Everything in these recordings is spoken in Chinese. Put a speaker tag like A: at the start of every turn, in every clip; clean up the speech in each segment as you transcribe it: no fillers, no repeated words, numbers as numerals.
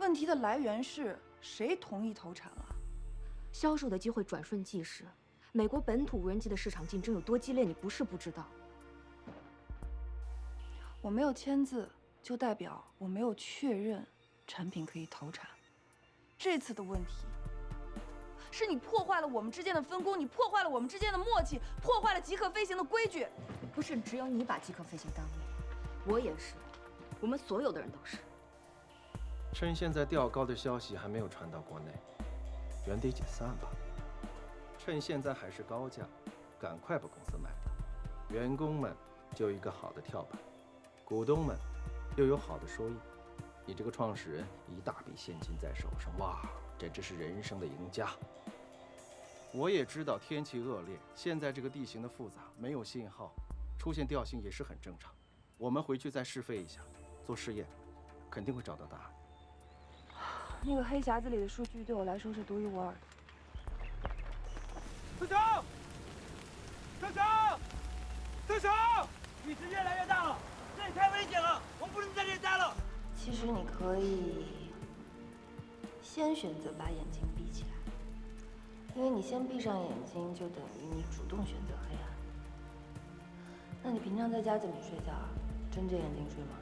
A: 问题的来源是谁同意投产了？
B: 销售的机会转瞬即逝，美国本土无人机的市场竞争有多激烈，你不是不知道。
A: 我没有签字，就代表我没有确认产品可以投产。这次的问题，是你破坏了我们之间的分工，你破坏了我们之间的默契，破坏了极客飞行的规矩。
B: 不是只有你把极客飞行耽误了，我也是，我们所有的人都是。
C: 趁现在调高的消息还没有传到国内，原地解散吧。趁现在还是高价，赶快把公司卖掉，员工们就有一个好的跳板，股东们又有好的收益。你这个创始人一大笔现金在手上，哇，这真是人生的赢家。我也知道天气恶劣，现在这个地形的复杂，没有信号，出现调性也是很正常。我们回去再试飞一下，做试验，肯定会找到答案。
A: 那个黑匣子里的数据对我来说是独一无二的。
D: 特长，特长，特长，雨势越来越大了，这里太危险了，我们不能在这里待了。
A: 其实你可以先选择把眼睛闭起来，因为你先闭上眼睛，就等于你主动选择黑暗。那你平常在家怎么睡觉啊？睁着眼睛睡吗？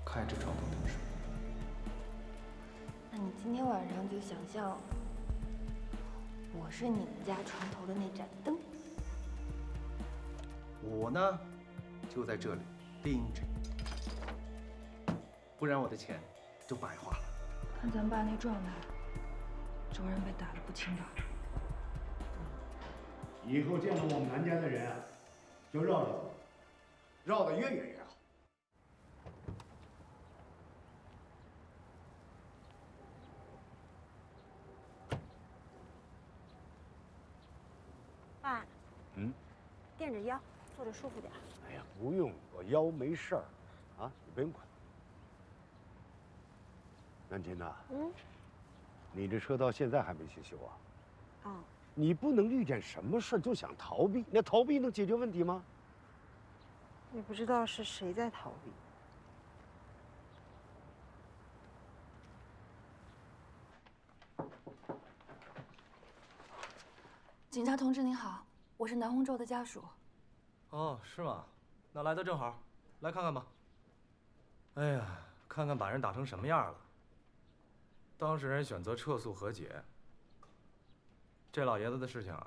C: 开着床头灯睡。
A: 那你今天晚上就想象我是你们家床头的那盏灯。
C: 我呢，就在这里盯着你，不然我的钱就白花了。
A: 看咱爸那状态，周然被打得不轻吧？
E: 以后见到我们南家的人啊，就绕着走，绕得越远越好。
F: 爸，
E: 嗯，
F: 垫着腰，坐着舒服点。
E: 哎呀，不用，我腰没事儿，啊，你不用管。南琴呐，你这车到现在还没去修啊？
F: 哦，
E: 你不能遇见什么事就想逃避，那逃避能解决问题吗？
F: 你不知道是谁在逃避。
A: 警察同志您好，我是南红洲的家属。
G: 哦，是吗？那来的正好，来看看吧。哎呀，看看把人打成什么样了。当事人选择撤诉和解。这老爷子的事情啊，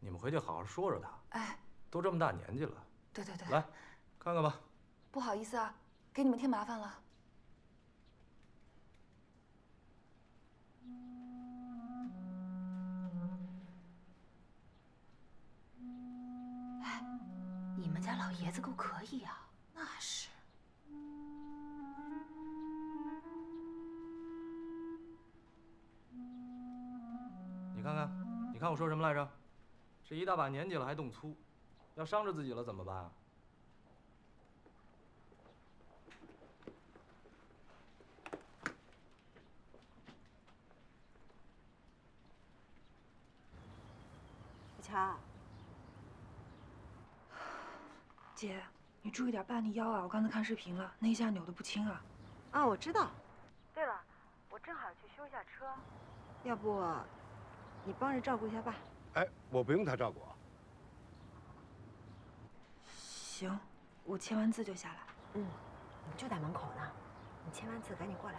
G: 你们回去好好说说他。
A: 哎，
G: 都这么大年纪了。
A: 对对对，
G: 来，看看吧。
A: 不好意思啊，给你们添麻烦了。
B: 哎，你们家老爷子够可以啊。
A: 那是。
G: 你看看，你看我说什么来着？这一大把年纪了还动粗，要伤着自己了怎么办啊？
F: 小乔，
A: 姐，你注意点爸你腰啊！我刚才看视频了，那一下扭得不轻啊。
F: 啊，我知道。对了，我正好去修一下车，要不你帮着照顾一下爸？
E: 哎，我不用他照顾啊。
A: 行，我签完字就下来。
F: 我就在门口呢，你签完字赶紧过来。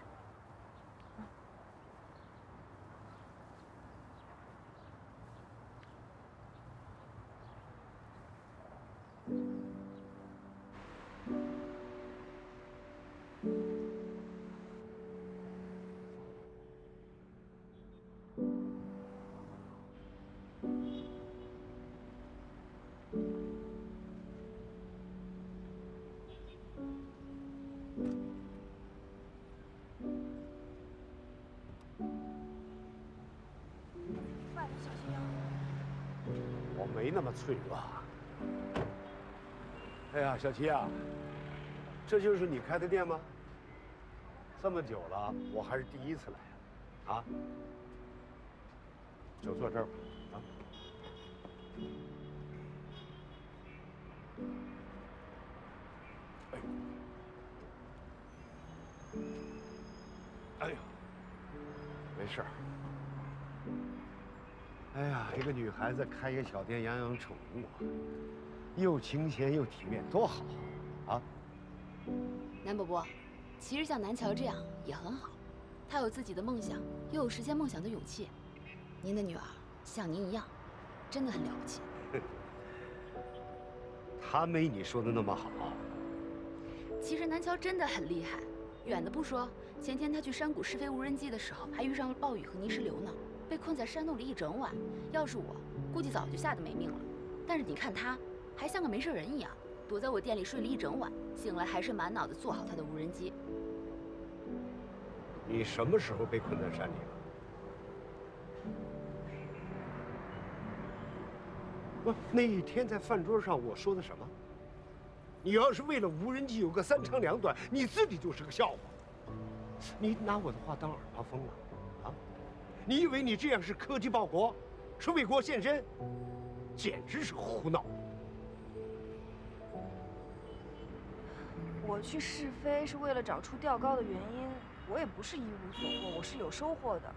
A: 爸，你小心腰。
E: 我没那么脆弱。哎呀，小七啊，这就是你开的店吗？这么久了，我还是第一次来啊。就坐这儿吧，啊。哎，哎呦，没事儿。哎呀，一个女孩子开一个小店养养宠物，又清闲又体面，多好啊！
H: 南伯伯，其实像南桥这样也很好，他有自己的梦想，又有实现梦想的勇气。您的女儿像您一样，真的很了不起。
E: 她没你说的那么好。
H: 其实南桥真的很厉害，远的不说，前天他去山谷试飞无人机的时候，还遇上了暴雨和泥石流呢，被困在山洞里一整晚。要是我，估计早就吓得没命了。但是你看他，还像个没事人一样，躲在我店里睡了一整晚，醒来还是满脑子做好他的无人机。
E: 你什么时候被困在山里了？不，那一天在饭桌上我说的什么？你要是为了无人机有个三长两短，你自己就是个笑话。你拿我的话当耳旁风了，啊？你以为你这样是科技报国，是为国献身？简直是胡闹！
F: 我去试飞是为了找出吊高的原因，我也不是一无所获，我是有收获的。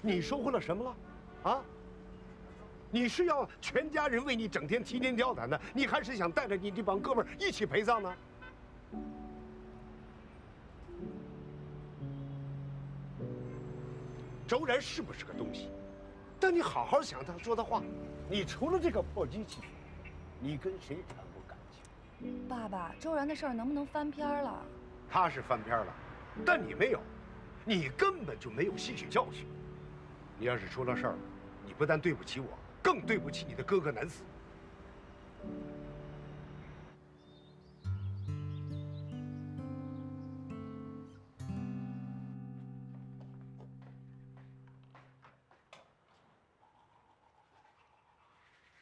E: 你收获了什么了？啊？你是要全家人为你整天提心吊胆的，你还是想带着你这帮哥们儿一起陪葬呢？周然是不是个东西？但你好好想他说的话，你除了这个破机器，你跟谁谈过感情？
F: 爸爸，周然的事儿能不能翻篇了？
E: 他是翻篇了，但你没有，你根本就没有吸取教训。你要是出了事儿，你不但对不起我，更对不起你的哥哥南四。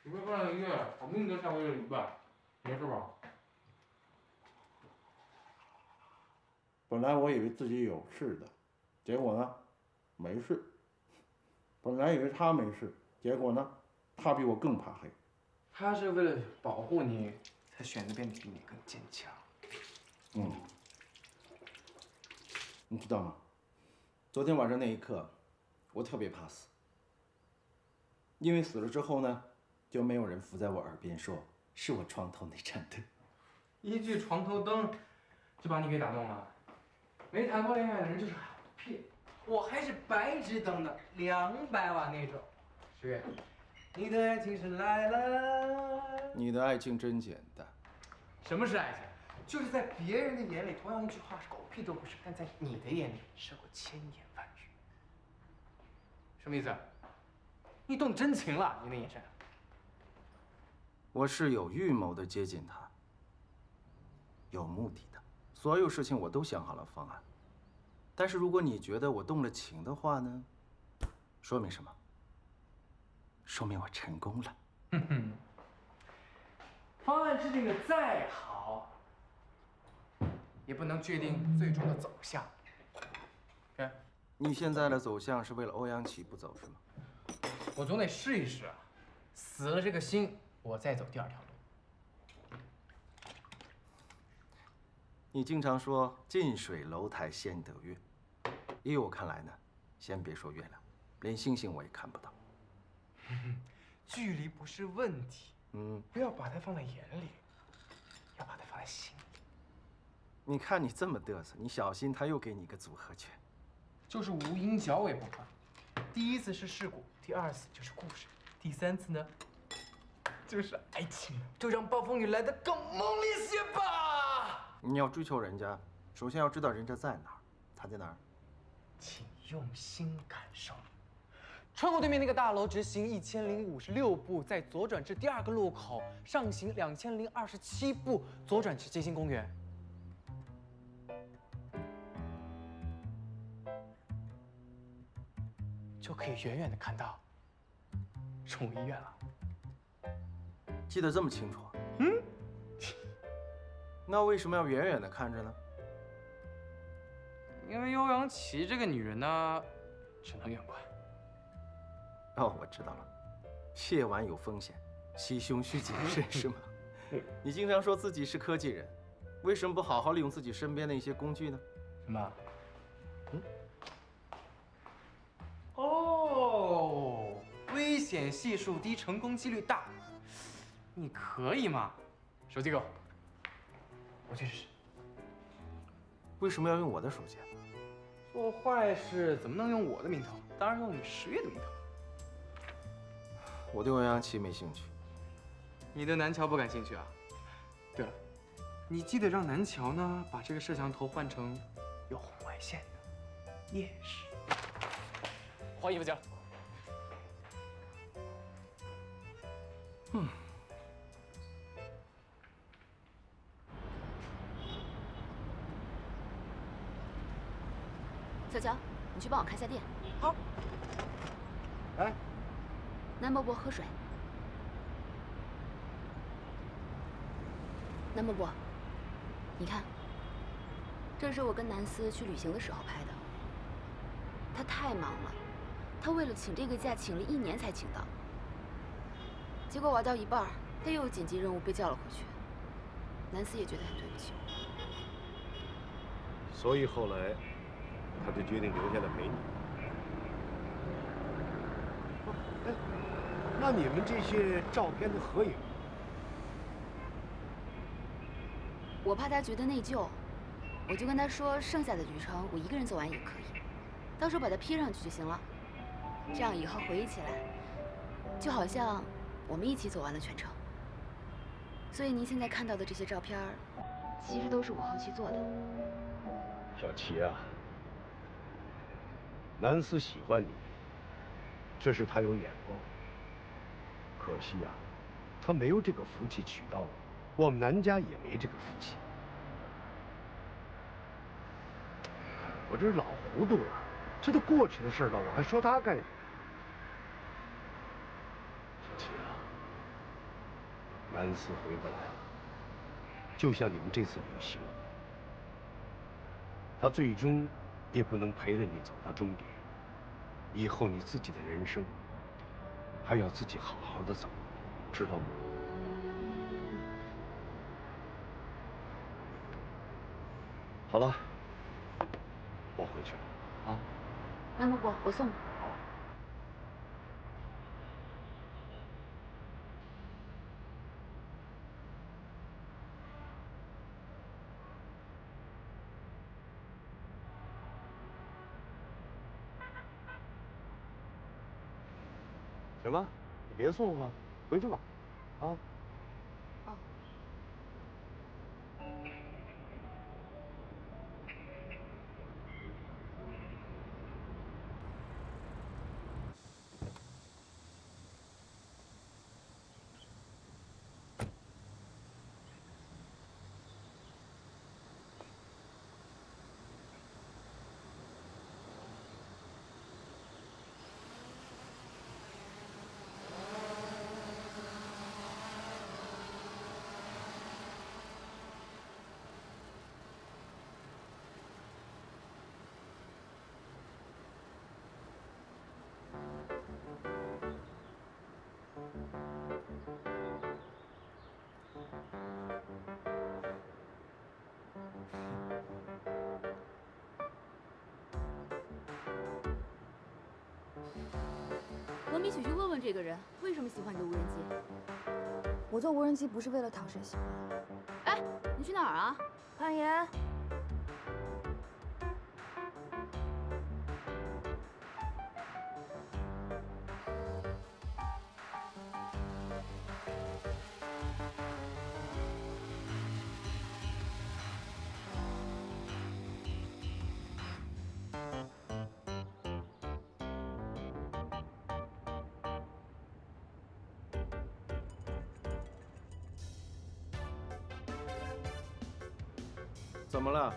I: 你别放了音乐，我给你都下回了一半，没事吧？
J: 本来我以为自己有事的，结果呢，没事。本来以为他没事，结果呢，他比我更怕黑。
I: 他是为了保护你，才选择变得比你更坚强。
J: 嗯，你知道吗？昨天晚上那一刻，我特别怕死，因为死了之后呢，就没有人伏在我耳边说是我床头那盏灯。
I: 一句床头灯，就把你给打动了。没谈过恋爱的人就是好骗，我还是白炽灯的200瓦那种。十月，你的爱情是来了。
C: 你的爱情真简单。
I: 什么是爱情？就是在别人的眼里，同样一句话是狗屁都不是，但在你的眼里胜过千言万语。什么意思？你动真情了？你那眼神。
C: 我是有预谋的接近他，有目的的，所有事情我都想好了方案。但是如果你觉得我动了情的话呢，说明什么？说明我成功了。
I: 哼哼，方案制定的再好，也不能决定最终的走向。对，
C: 你现在的走向是为了欧阳琦不走是吗？
I: 我总得试一试啊，死了这个心，我再走第二条路。
C: 你经常说近水楼台先得月，依我看来呢，先别说月亮，连星星我也看不到。
I: 距离不是问题，不要把它放在眼里，要把它放在心里。
C: 你看你这么嘚瑟，你小心他又给你个组合拳。
I: 就是无影脚尾不可。第一次是事故，第二次就是故事，第三次呢，就是爱情。就让暴风雨来得更猛烈些吧。
C: 你要追求人家，首先要知道人家在哪儿，他在哪儿。
I: 请用心感受。窗口对面那个大楼，直行1056步，再左转至第2个路口，上行2027步，左转至街心公园。就可以远远的看到宠物医院了。
C: 记得这么清楚？那为什么要远远的看着呢？
I: 因为欧阳琦这个女人呢，只能远观。
C: 哦，我知道了，亵玩有风险，袭胸需谨慎，是吗？你经常说自己是科技人，为什么不好好利用自己身边的一些工具呢？
I: 什么？哦，危险系数低，成功几率大。你可以吗？手机给我，我去试试。
C: 为什么要用我的手机？
I: 做坏事怎么能用我的名头？当然用你10月的名头。
C: 我对欧阳琦没兴趣。
I: 你对南桥不感兴趣啊？对了，你记得让南桥呢把这个摄像头换成有红外线的夜视。换衣服去了。
H: 小乔，你去帮我开下店。
E: 好。哎，
H: 南伯伯喝水。南伯伯，你看，这是我跟南思去旅行的时候拍的。他太忙了，他为了请这个假请了1年才请到。结果玩到一半，他又有紧急任务被叫了回去。南思也觉得很对不起我。
E: 所以后来，他就决定留下来陪你。哎，那你们这些照片的合影？
H: 我怕他觉得内疚，我就跟他说，剩下的旅程我一个人走完也可以，到时候把它 P 上去就行了。这样以后回忆起来，就好像我们一起走完了全程。所以您现在看到的这些照片，其实都是我后期做的。
E: 小齐啊，南思喜欢你，这是他有眼光。可惜啊，他没有这个福气娶到我，我们南家也没这个福气。我这是老糊涂了，这都过去的事了，我还说他干什么？小齐啊，南思回不来了，就像你们这次旅行。他最终也不能陪着你走到终点。以后你自己的人生还要自己好好的走，知道吗？好了，我回去了啊。
H: 南伯伯，我送你。
E: 什么？你别送了，回去吧，啊。
H: 哦。文笔曲去问问这个人为什么喜欢你的无人机。
B: 我做无人机不是为了讨谁喜欢。
H: 哎，你去哪儿啊？
B: 攀岩。
C: 怎么了？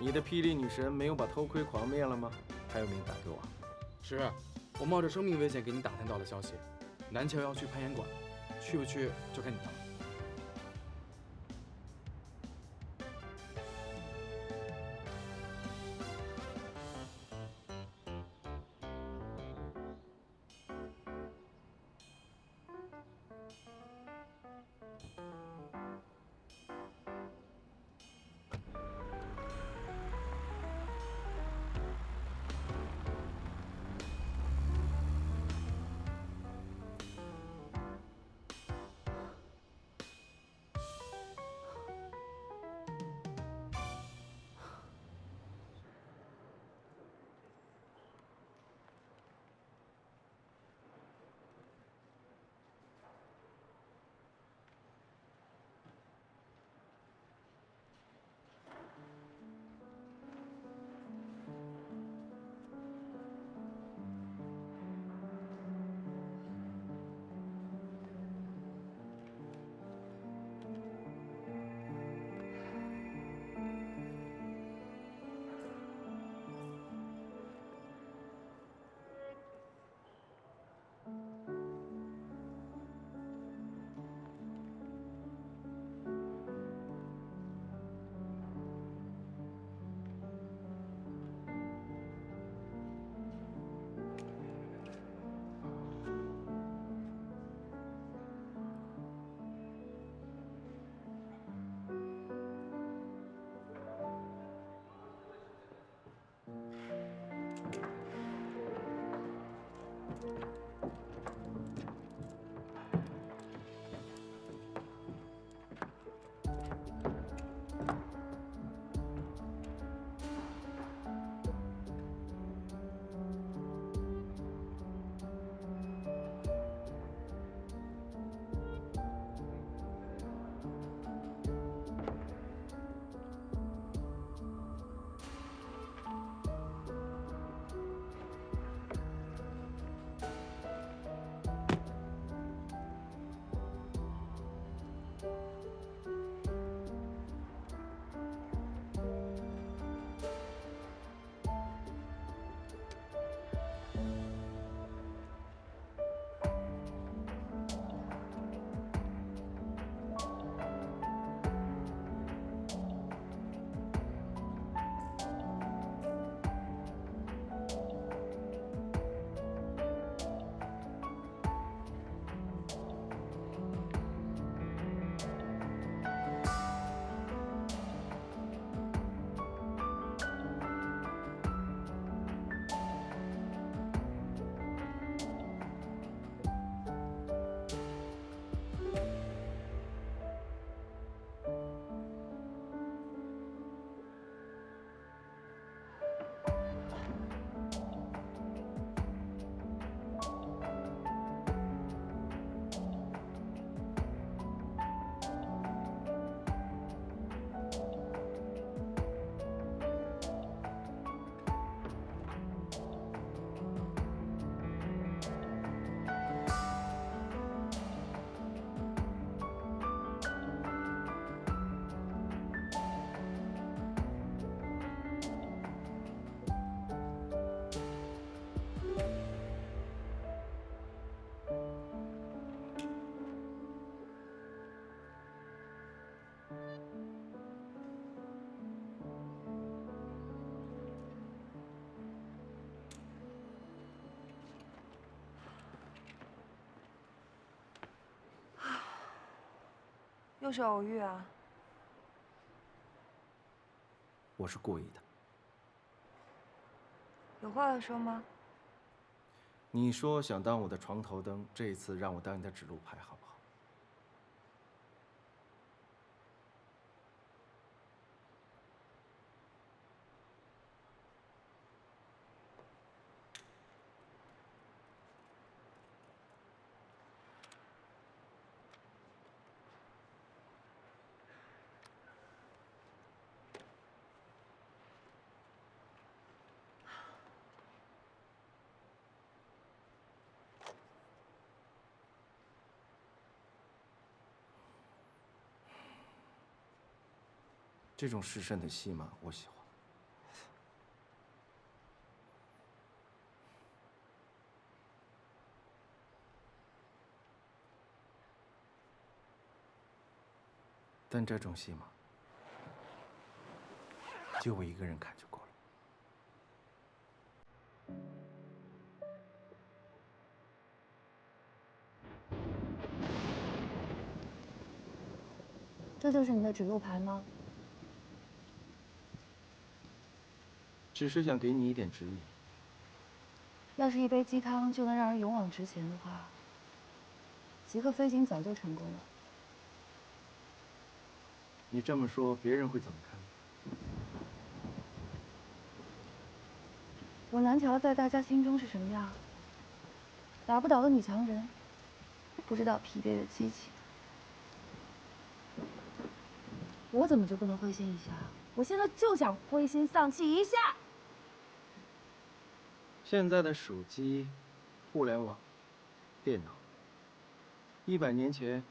C: 你的霹雳女神没有把偷窥狂灭了吗？还有没打给我？
K: 是，我冒着生命危险给你打探到了消息，南桥要去攀岩馆，去不去就看你的了。
F: 就是偶遇啊。
C: 我是故意的。
F: 有话要说吗？
C: 你说想当我的床头灯，这一次让我当你的指路牌，好不好？这种失身的戏码，我喜欢。但这种戏码，就我一个人看就够了。
A: 这就是你的指路牌吗？
C: 只是想给你一点指引。
A: 要是一杯鸡汤就能让人勇往直前的话，极客飞行早就成功了。
C: 你这么说，别人会怎么看？
A: 我南条在大家心中是什么样？打不倒的女强人，不知道疲惫的机器。我怎么就不能灰心一下？我现在就想灰心丧气一下。
C: 现在的手机、互联网、电脑，100年前，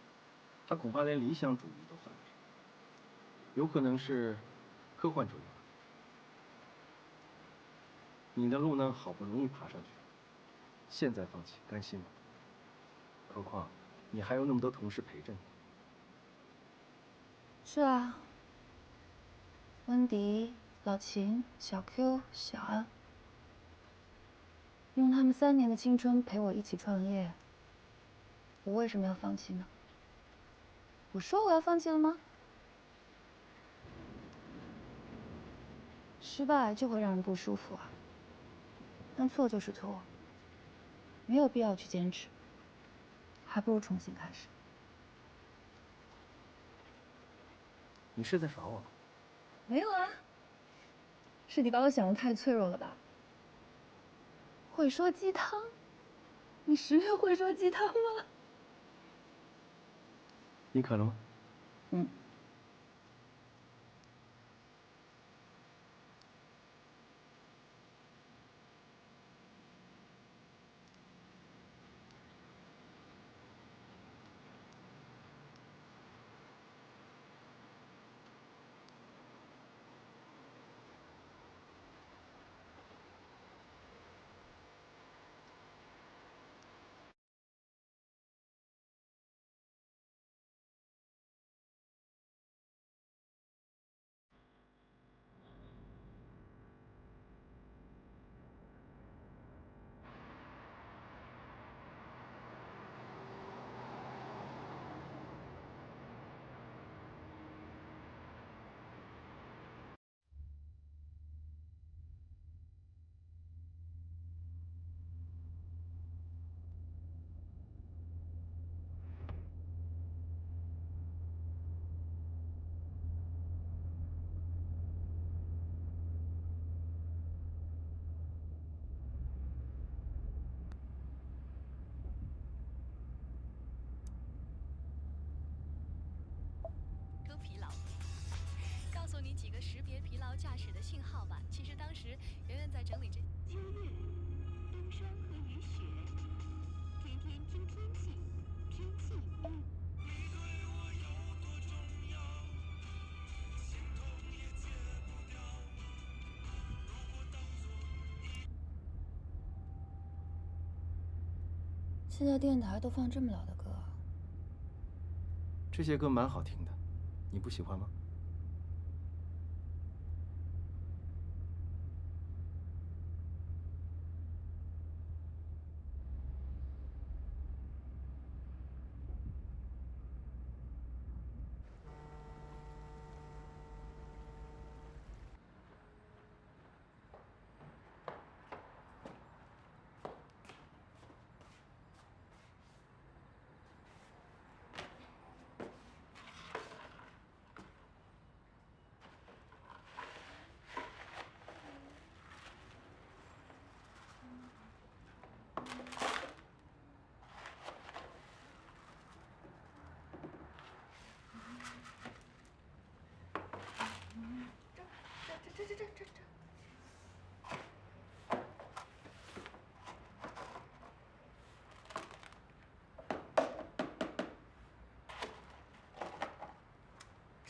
C: 他恐怕连理想主义都算不上，有可能是科幻主义吧。你的路呢，好不容易爬上去，现在放弃，甘心吗？何况你还有那么多同事陪着你。
A: 是啊，温迪、老秦、小 Q、小安，用他们3年的青春陪我一起创业，我为什么要放弃呢？我说我要放弃了吗？失败就会让人不舒服啊，但错就是错，没有必要去坚持，还不如重新开始。
C: 你是在耍我吗？
A: 没有啊，是你把我想得太脆弱了吧？会说鸡汤？你10月会说鸡汤吗？
C: 你渴了吗？
A: 嗯。
L: 疲劳，告诉你几个识别疲劳驾驶的信号吧。其实当时圆圆在整理这秋日，冰霜和雨雪，天天听天气，天气预。你对我有多重要，心痛也戒不掉。如果当作
A: 现在电台都放这么老的歌。
C: 这些歌蛮好听的，你不喜欢吗？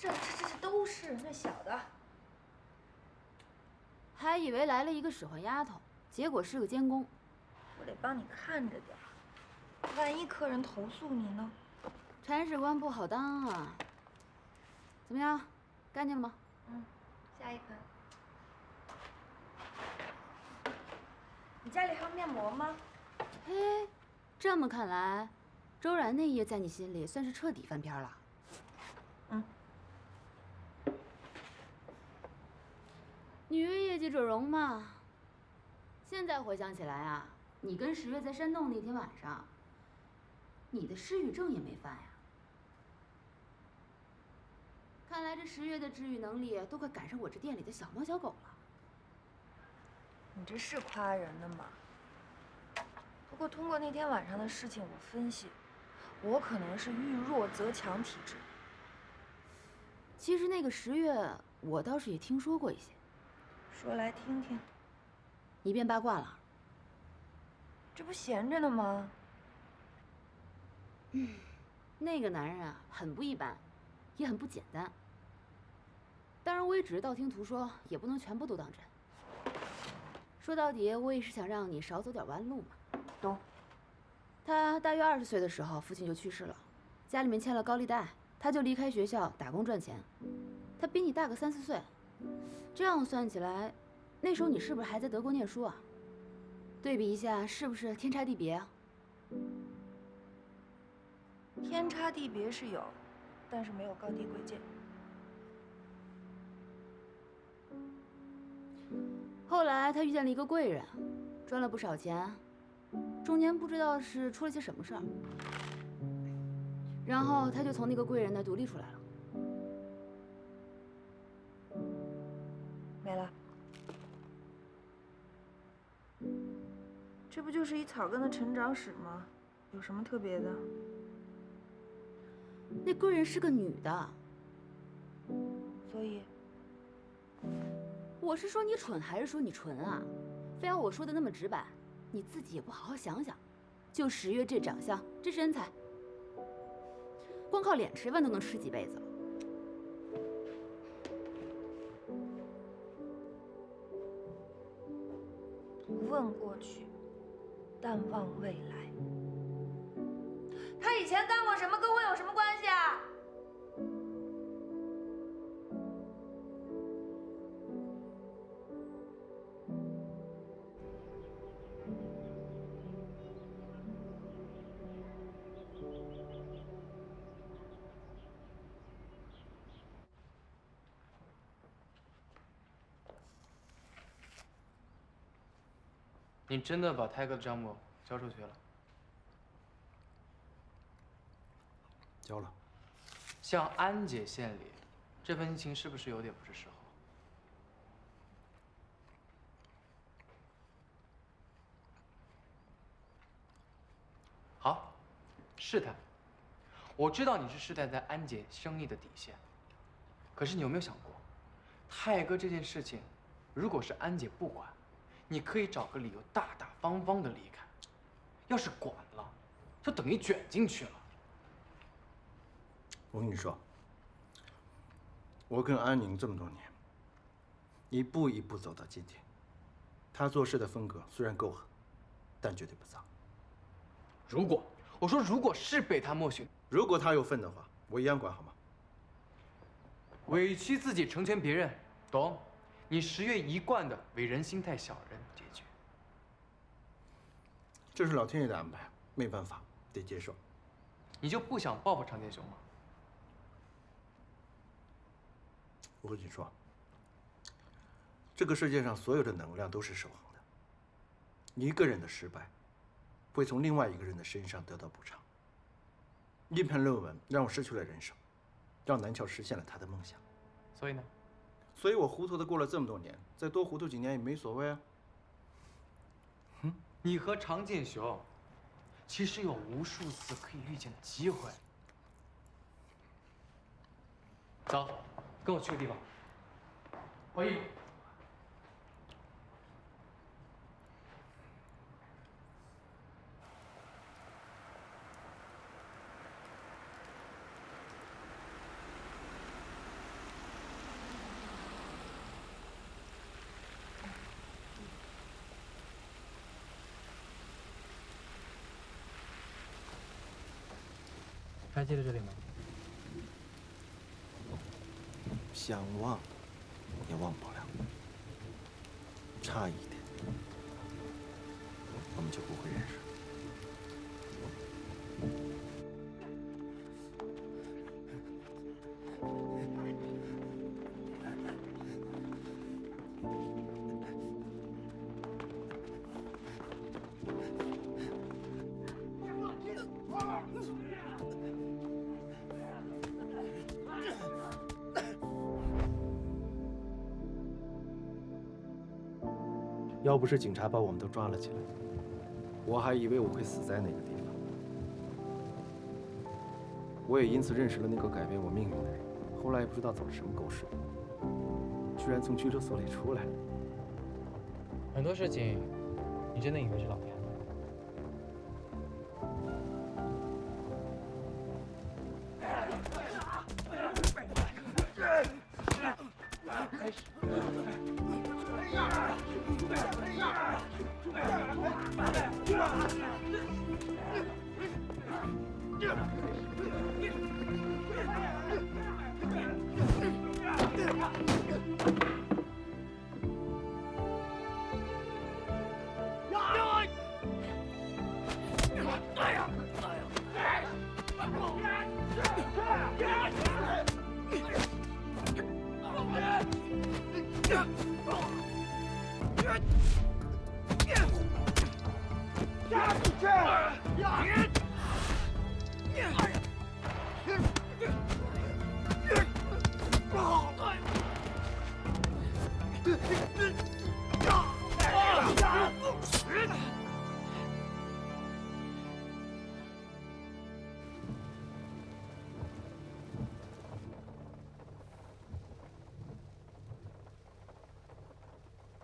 A: 这都是那小的。
H: 还以为来了一个使唤丫头，结果是个监工。
A: 我得帮你看着点儿，万一客人投诉你呢？
H: 铲屎官不好当啊。怎么样，干净了吗？
A: 嗯，下一盆。你家里还有面膜吗？
H: 嘿，这么看来，周然那页在你心里算是彻底翻篇了。
A: 嗯。
H: 女为业绩者容嘛。现在回想起来啊，你跟10月在山洞那天晚上，你的失语症也没犯呀。看来这10月的治愈能力都快赶上我这店里的小猫小狗了。
A: 你这是夸人的吗？不过通过那天晚上的事情，我分析，我可能是遇弱则强体质。
H: 其实那个10月，我倒是也听说过一些。
A: 说来听听。
H: 你变八卦了？
A: 这不闲着呢吗？
H: 那个男人啊，很不一般，也很不简单。当然，我也只是道听途说，也不能全部都当真。说到底，我也是想让你少走点弯路嘛。
A: 懂。
H: 他大约20岁的时候，父亲就去世了，家里面欠了高利贷，他就离开学校打工赚钱。他比你大个3、4岁，这样算起来，那时候你是不是还在德国念书啊？对比一下，是不是天差地别啊？
A: 天差地别是有，但是没有高低贵贱。
H: 后来他遇见了一个贵人，赚了不少钱，中间不知道是出了些什么事儿，然后他就从那个贵人那独立出来了。
A: 没了。这不就是一草根的成长史吗？有什么特别的？
H: 那贵人是个女的，
A: 所以，
H: 我是说你蠢还是说你纯啊？非要我说的那么直白，你自己也不好好想想。就10月这长相，这身材，光靠脸吃饭都能吃几辈子了。
A: 不问过去，但望未来。他以前干过什么，跟我有什么关系啊？
I: 你真的把泰哥的账目交出去了？
J: 交了。
I: 像安姐县里，这份情是不是有点不是时候？好，试探。我知道你是试探在安姐生意的底线，可是你有没有想过，泰哥这件事情，如果是安姐不管，你可以找个理由大大方方的离开；要是管了，就等于卷进去了。
J: 我跟你说，我跟安宁这么多年，一步一步走到今天，他做事的风格虽然够狠，但绝对不脏。
I: 我说如果是被他默许，
J: 如果他有份的话，我一样管，好吗？
I: 委屈自己成全别人，懂？你10月一贯的为人心态小人结局。
J: 这是老天爷的安排，没办法，得接受。
I: 你就不想报复长剑雄吗？
J: 我跟你说，这个世界上所有的能量都是守恒的，一个人的失败，会从另外一个人的身上得到补偿。一篇论文让我失去了人生，让南桥实现了他的梦想。
I: 所以呢？
J: 所以我糊涂的过了这么多年，再多糊涂几年也没所谓啊。
I: 你和长剑雄，其实有无数次可以遇见的机会。走，跟我去个地方。换衣服。还记得这里吗？
C: 想忘也忘不了，差一点，我们就不会认识。要不是警察把我们都抓了起来，我还以为我会死在那个地方。我也因此认识了那个改变我命运的人。后来也不知道走了什么狗屎，居然从拘留所里出来了。
I: 很多事情，你真的以为是老天安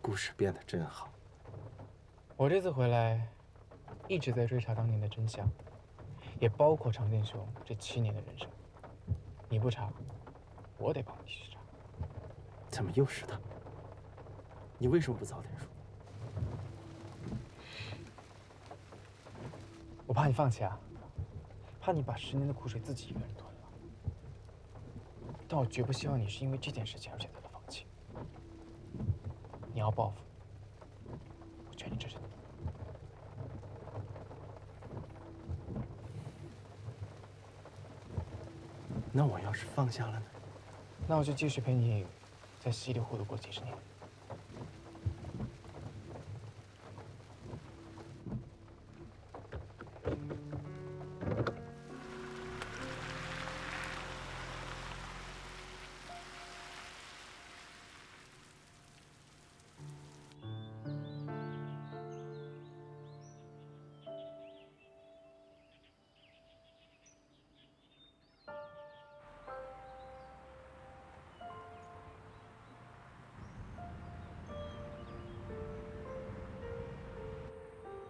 C: 故事变得真好。
I: 我这次回来，一直在追查当年的真相，也包括常建雄这7年的人生。你不查，我得帮你去查。
C: 怎么又是他？你为什么不早点说？
I: 我怕你放弃啊，怕你把10年的苦水自己一个人吞了。但我绝不希望你是因为这件事情而选择了放弃。你要报复，我全力支持你。
C: 那我要是放下了呢？
I: 那我就继续陪你在戏里活度过几10年。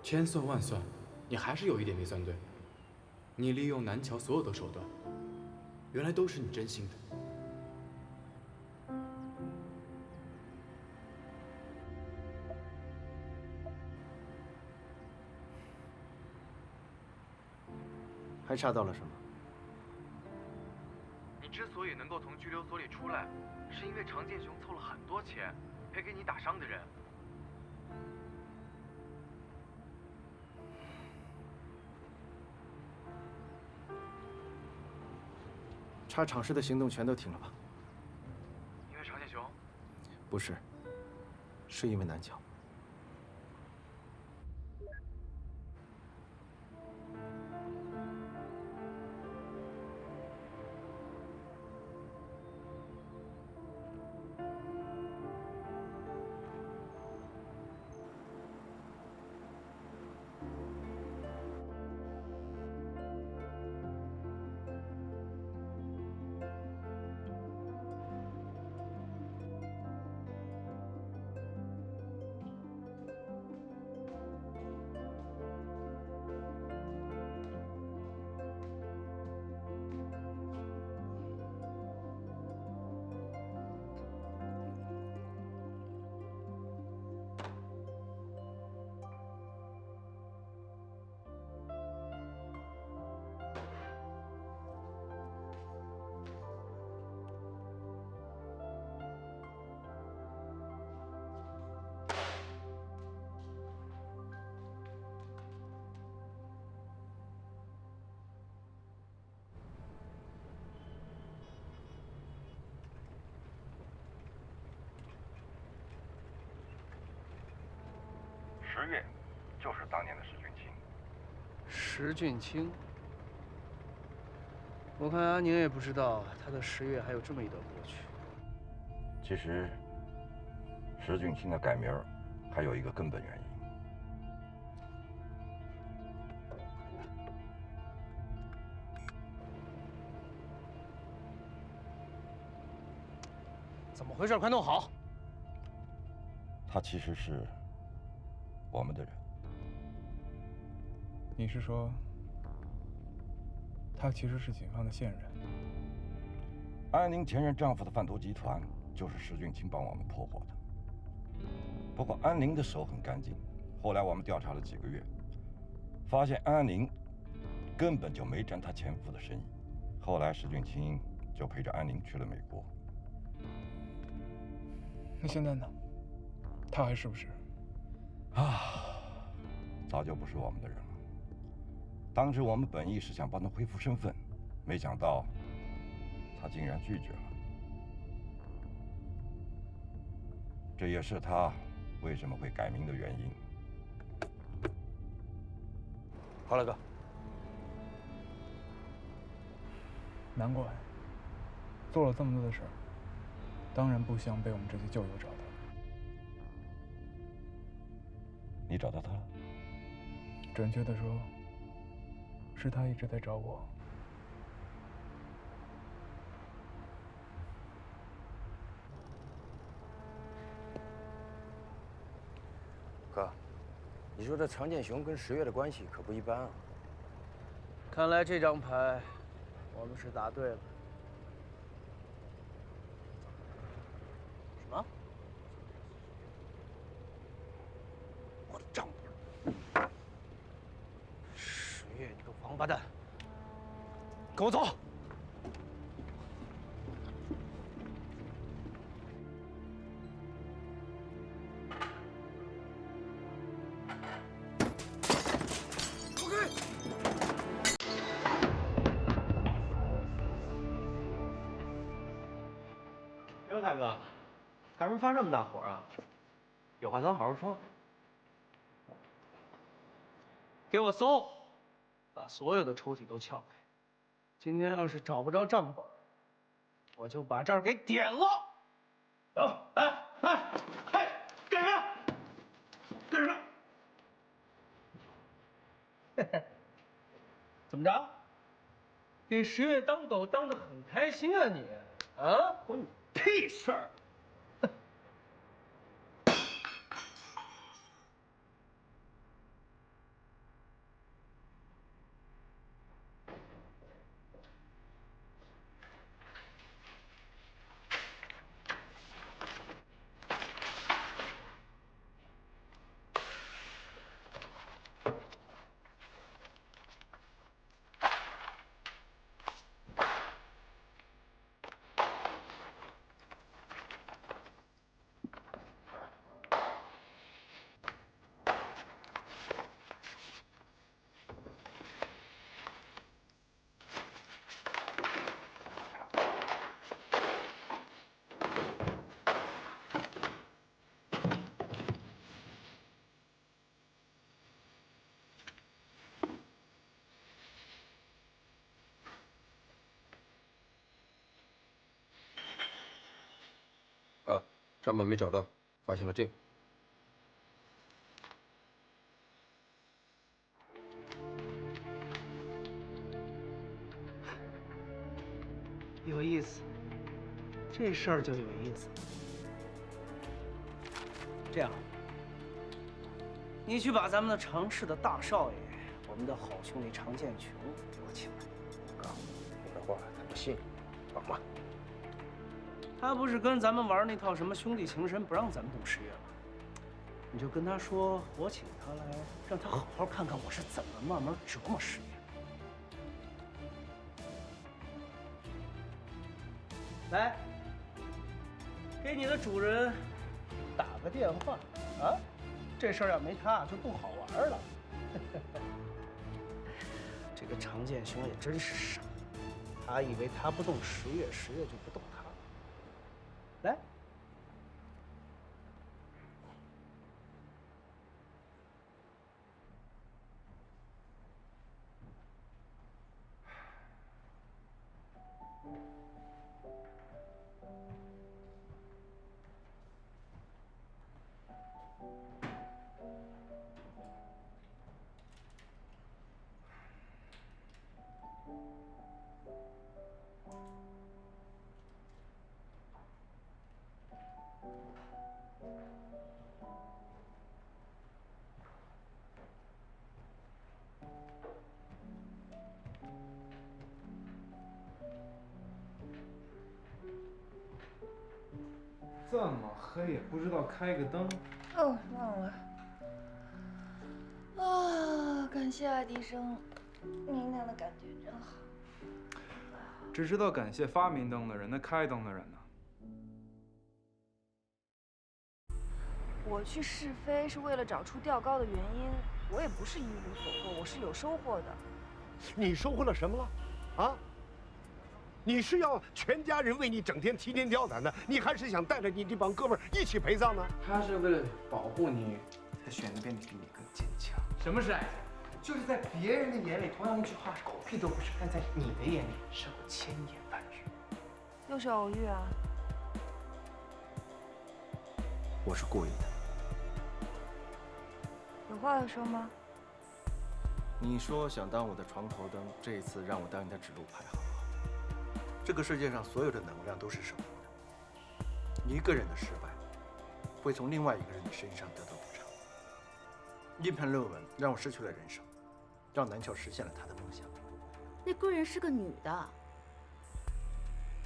K: 千算万算，你还是有一点没算对。你利用南桥所有的手段，原来都是你真心的。
C: 还查到了什么？
G: 你之所以能够从拘留所里出来，是因为常建雄凑了很多钱赔给你打伤的人。
C: 查厂市的行动全都停了吧？
G: 因为常建雄？
C: 不是，是因为南桥。
M: 月，就是当年的石俊清。
I: 石俊清，我看阿宁也不知道他的10月还有这么一段过去。
M: 其实，石俊清的改名还有一个根本原因。
I: 怎么回事？快弄好！
M: 他其实是我们的人。
N: 你是说，他其实是警方的线人？
M: 安宁前任丈夫的贩毒集团就是石俊清帮我们破获的。不过安宁的手很干净，后来我们调查了几个月，发现安宁根本就没沾她前夫的生意。后来石俊清就陪着安宁去了美国。
N: 那现在呢？他还是不是？
M: 早就不是我们的人了。当时我们本意是想帮他恢复身份，没想到他竟然拒绝了。这也是他为什么会改名的原因。
K: 好了，哥。
N: 难怪做了这么多的事儿，当然不希望被我们这些旧友找到。
M: 你找到他了？
N: 准确的说，是他一直在找我。
O: 哥，你说这常建雄跟10月的关系可不一般啊。
I: 看来这张牌，我们是答对了。什么？我的账本。10月，你个王八蛋，跟我走！
C: 刘大哥，干什么发这么大火啊？有话咱好好说。
I: 给我搜，把所有的抽屉都撬开。今天要是找不着账本，我就把这儿给点了。走，来，干什么？干什么？怎么着？给10月当狗当得很开心啊你？啊，关你屁事儿！
K: 账本没找到，发现了这个。
I: 有意思，这事儿就有意思。这样，你去把咱们的常氏的大少爷，我们的好兄弟常建雄给我请来。
K: 哥，我这话他不信，帮忙。
I: 他不是跟咱们玩那套什么兄弟情深，不让咱们动10月吗？你就跟他说，我请他来，让他好好看看我是怎么慢慢折磨10月。来，给你的主人打个电话啊！这事儿要没他就不好玩了。这个常建雄也真是傻，他以为他不动10月，10月就不动他。来，
N: 这么黑也不知道开个灯。
A: 哦，忘了。啊，感谢爱迪生，明亮的感觉真好。
N: 只知道感谢发明灯的人，那开灯的人呢？
A: 我去试飞是为了找出吊高的原因，我也不是一无所获，我是有收获的。
E: 你收获了什么了？啊？你是要全家人为你整天提心吊胆的，你还是想带着你这帮哥们儿一起陪葬呢？
I: 他是为了保护你，才选择变得比你更坚强。什么是爱情？就是在别人的眼里，同样一句话狗屁都不是，但在你的眼里胜过千言万语。
A: 又是偶遇啊？
C: 我是故意的。
A: 有话要说吗？
C: 你说想当我的床头灯，这一次让我当你的指路牌好不好？这个世界上所有的能量都是守恒的，一个人的失败会从另外一个人的身上得到补偿。一篇论文让我失去了人生，让南桥实现了他的梦想。
H: 那贵人是个女的，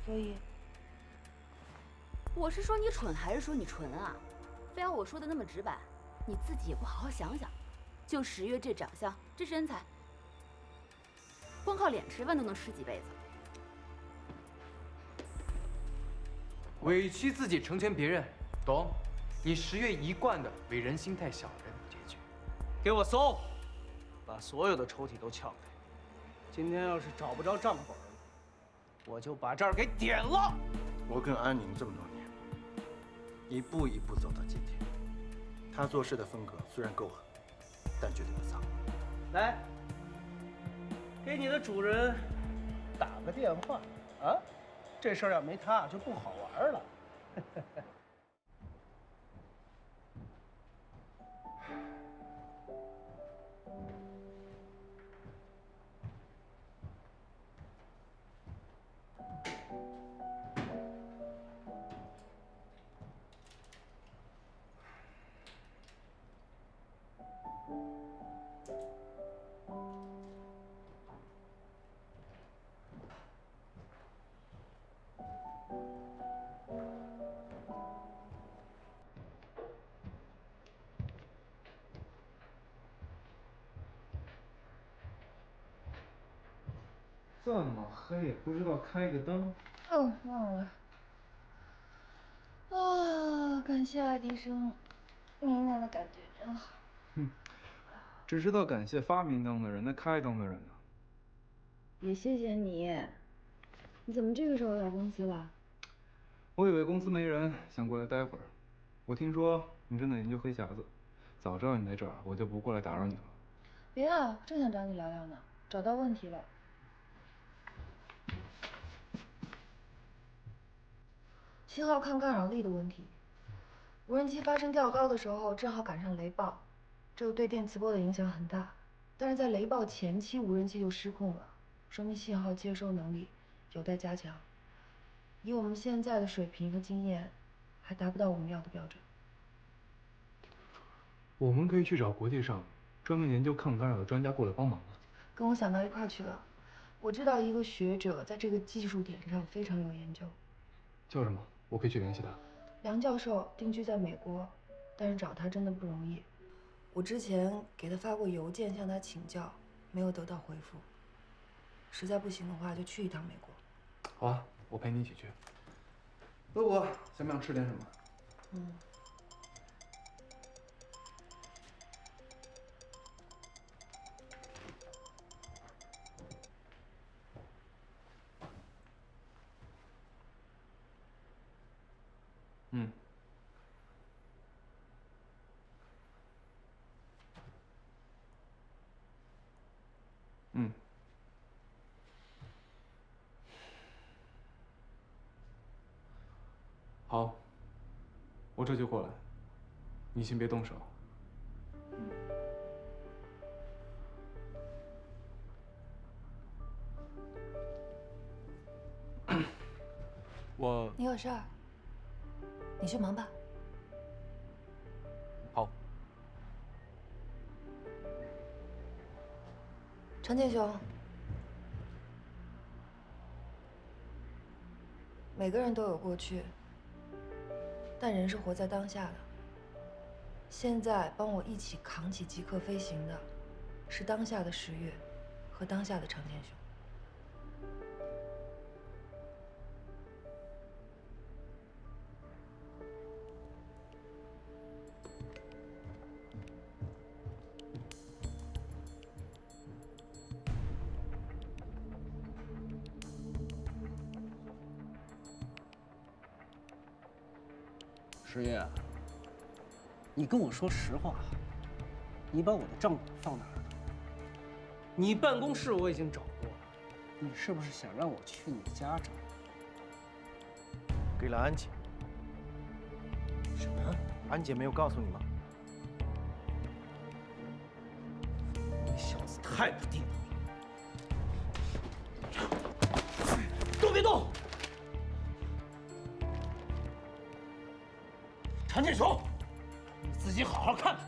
A: 所以
H: 我是说你蠢还是说你纯啊？非要我说的那么直白，你自己也不好好想想。就10月这长相，这身材，光靠脸吃饭都能吃几辈子。
I: 委屈自己成全别人，懂？你10月一贯的为人心太小的人结局。给我搜，把所有的抽屉都撬开。今天要是找不着账本，我就把这儿给点了。
C: 我跟安宁这么多年，一步一步走到今天。他做事的风格虽然够狠，但绝对不脏。
D: 来，给你的主人打个电话啊！这事儿要没他就不好玩了。
N: 这么黑也不知道开个灯。
A: 哦，忘了。啊，感谢爱迪生，明亮的感觉真好。
N: 只知道感谢发明灯的人，那开灯的人呢？
A: 也谢谢你。你怎么这个时候来公司了？
N: 我以为公司没人，想过来待会儿。我听说你正在研究黑匣子，早知道你在这儿，我就不过来打扰你了。
A: 别啊，正想找你聊聊呢，找到问题了。信号抗干扰力的问题。无人机发生吊高的时候，正好赶上雷暴，这个对电磁波的影响很大。但是在雷暴前期，无人机就失控了，说明信号接收能力有待加强。以我们现在的水平和经验，还达不到我们要的标准。
N: 我们可以去找国际上专门研究抗干扰的专家过来帮忙啊。
A: 跟我想到一块儿去了。我知道一个学者在这个技术点上非常有研究。
N: 叫什么？我可以去联系他。
A: 梁教授定居在美国，但是找他真的不容易。我之前给他发过邮件向他请教，没有得到回复。实在不行的话，就去一趟美国。
N: 好啊，我陪你一起去。问我想不想吃点什么？
A: 嗯。
N: 嗯。嗯。好，我这就过来，你先别动手。
A: 你有事儿，你去忙吧。
K: 好。
A: 程建雄，每个人都有过去，但人是活在当下的。现在帮我一起扛起极客飞行的，是当下的10月和当下的程建雄。
D: 十月，你跟我说实话，你把我的账本放哪儿了？你办公室我已经找过了，你是不是想让我去你家找？
C: 给了安姐。
D: 什么？
C: 安姐没有告诉你吗？
D: 你小子太不地道了！都别动！陈建雄，你自己好好看看。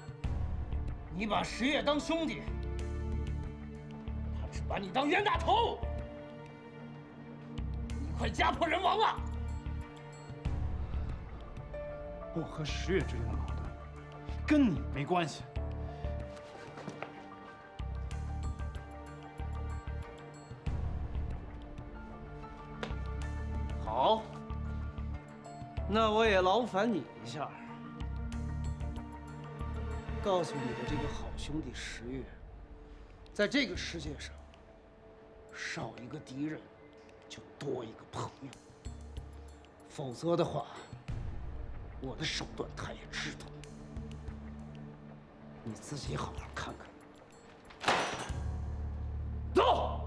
D: 你把10月当兄弟，他只把你当冤大头，你快家破人亡了！
N: 我和10月之间的矛盾，跟你没关系。
D: 好，那我也劳烦你一下，告诉你的这个好兄弟10月，在这个世界上，少一个敌人，就多一个朋友。否则的话，我的手段他也知道，你自己好好看看。走。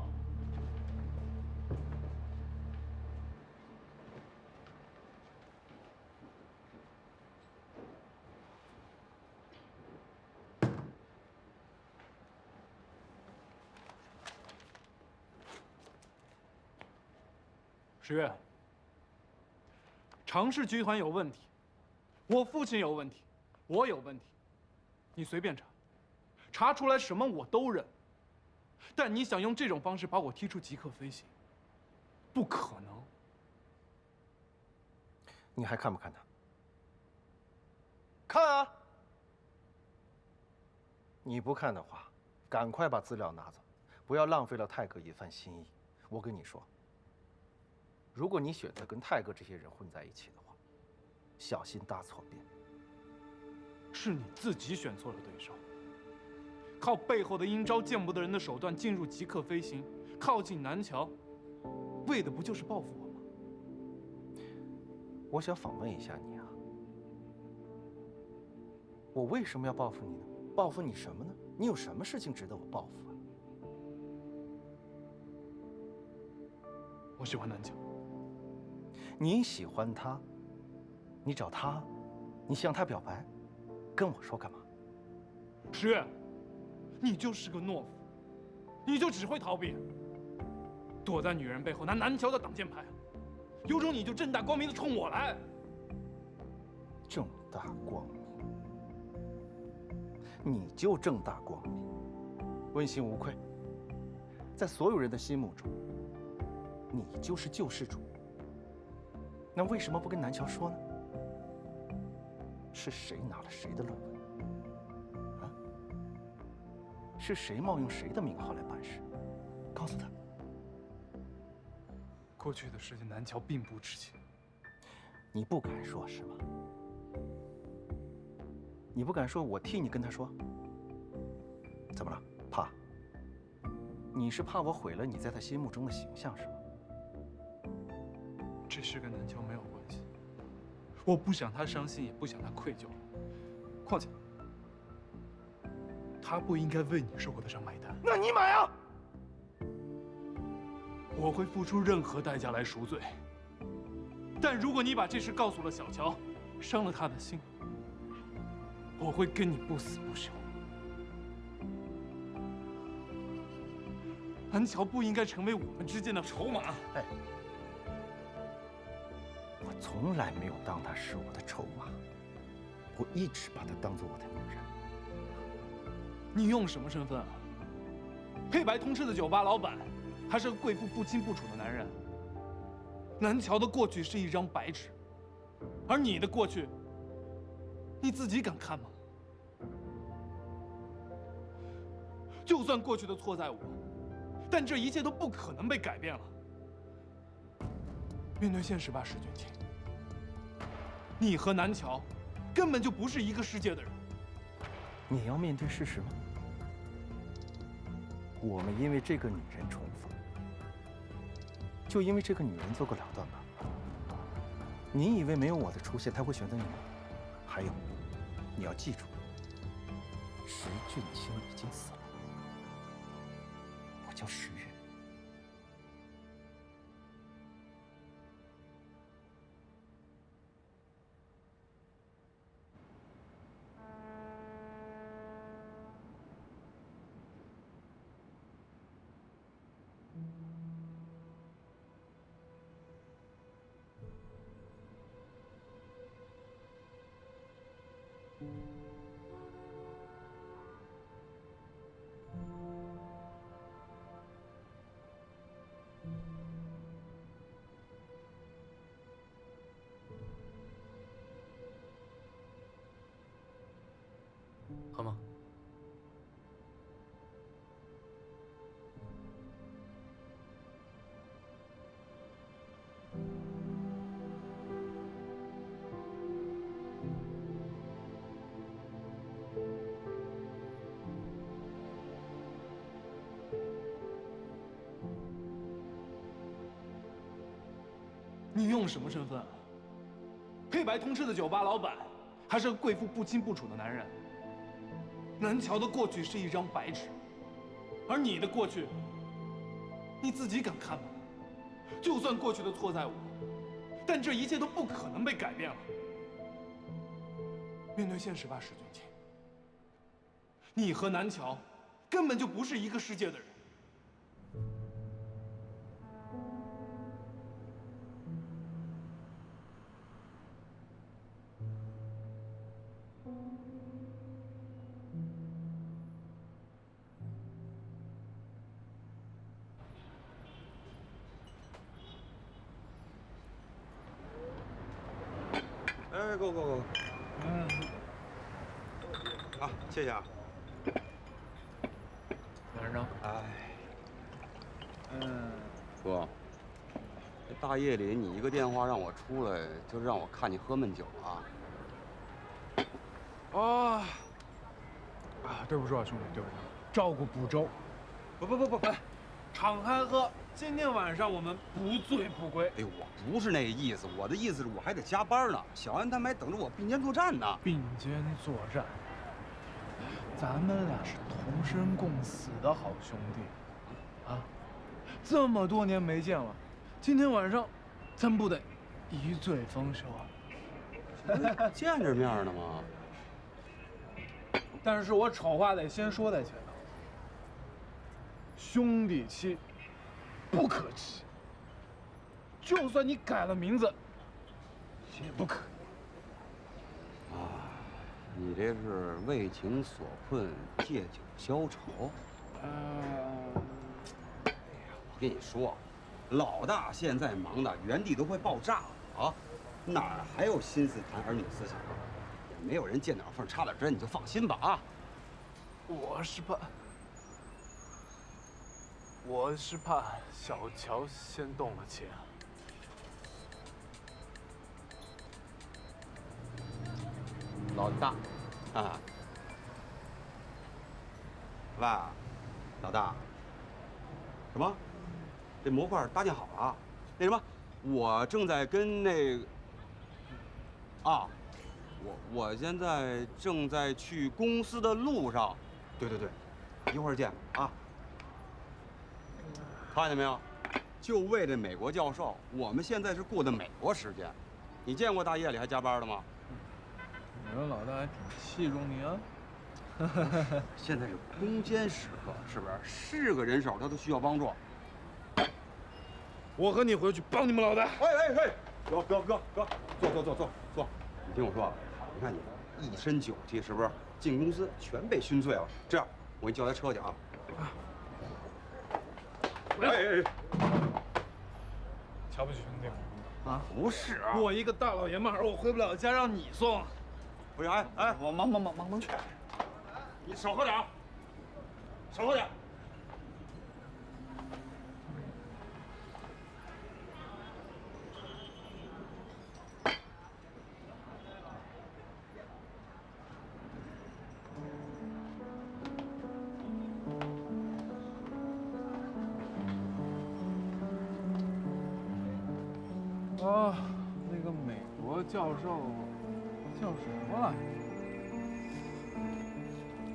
N: 10月，常氏集团有问题，我父亲有问题，我有问题，你随便查，查出来什么我都认。但你想用这种方式把我踢出极客飞行，不可能。
C: 你还看不看他？看啊！你不看的话，赶快把资料拿走，不要浪费了泰哥一番心意。我跟你说，如果你选择跟泰哥这些人混在一起的话，小心大错变。
N: 是你自己选错了对手，靠背后的阴招见不得人的手段进入极客飞行，靠近南桥，为的不就是报复我吗？
C: 我想访问一下你啊，我为什么要报复你呢？报复你什么呢？你有什么事情值得我报复啊？
N: 我喜欢南桥。
C: 你喜欢他，你找他，你向他表白，跟我说干嘛
N: ？10月，你就是个懦夫，你就只会逃避，躲在女人背后拿南桥的挡箭牌，有种你就正大光明的冲我来。
C: 正大光明，你就正大光明，问心无愧，在所有人的心目中，你就是救世主。那为什么不跟南桥说呢？是谁拿了谁的论文？啊？是谁冒用谁的名号来办事？告诉他。
N: 过去的事情，南桥并不知情。
C: 你不敢说是吗？你不敢说，我替你跟他说。怎么了？怕？你是怕我毁了你在他心目中的形象是吗？
N: 这事跟南桥没有关系，我不想他伤心，也不想他愧疚。况且，他不应该为你受过的伤买单。
C: 那你买啊！
N: 我会付出任何代价来赎罪。但如果你把这事告诉了小乔，伤了他的心，我会跟你不死不休。南桥不应该成为我们之间的筹码。
C: 哎，我从来没有当她是我的筹码，我一直把她当做我的女人。
N: 你用什么身份啊？黑白通吃的酒吧老板，还是个贵妇不清不楚的男人？南桥的过去是一张白纸，而你的过去，你自己敢看吗？就算过去的错在我，但这一切都不可能被改变了。面对现实吧，石俊清，你和南桥根本就不是一个世界的人。
C: 你要面对事实吗？我们因为这个女人重逢，就因为这个女人做个了断吧。你以为没有我的出现，她会选择你吗？还有，你要记住，石俊清已经死了。我叫石月。
K: 喝吗？
N: 你用什么身份啊？黑白通吃的酒吧老板，还是个贵妇不清不楚的男人？南桥的过去是一张白纸，而你的过去，你自己敢看吗？就算过去的错在我，但这一切都不可能被改变了。面对现实吧，石俊清，你和南桥根本就不是一个世界的人。
O: 哎，够。好，谢谢啊。
K: 马先生。
O: 哎。哥，这大夜里你一个电话让我出来，就是让我看你喝闷酒啊？
N: 对不住啊，兄弟，对不住，照顾不周。不，敞开喝。今天晚上我们不醉不归。
O: 哎，我不是那个意思，我的意思是我还得加班呢。小安他们还等着我并肩作战呢。
N: 并肩作战，咱们俩是同生共死的好兄弟，啊，这么多年没见了，今天晚上，咱不得一醉方休啊？
O: 见着面呢吗？
N: 但是我丑话得先说在前头，兄弟妻不可欺，就算你改了名字，也不可以。
O: 你这是为情所困，借酒消愁。我跟你说，老大现在忙的原地都快爆炸了啊，哪儿还有心思谈儿女思想啊？也没有人见鸟缝插点针，你就放心吧啊。
N: 我是怕小乔先动了情。
O: 老大，啊，喂，老大，什么？这模块搭建好了啊？那什么，我正在跟那个，我现在正在去公司的路上。对，一会儿见啊。看见没有？就为这美国教授，我们现在是过的美国时间。你见过大夜里还加班的吗？
N: 你们老大还挺器重你啊。
O: 现在是攻坚时刻，是不是？是个人手他都需要帮助。
N: 我和你回去帮你们老大。
O: 哥，坐。你听我说，你看你一身酒气，是不是？进公司全被熏醉了。这样，我给你叫台车去啊。哎，
N: 瞧不起兄弟啊？
O: 不是啊，
N: 我一个大老爷们儿，我回不了家，让你送。
O: 不是，
N: 我忙去。
O: 你少喝点，少喝点。
N: 啊，那个美国教授叫什么来着？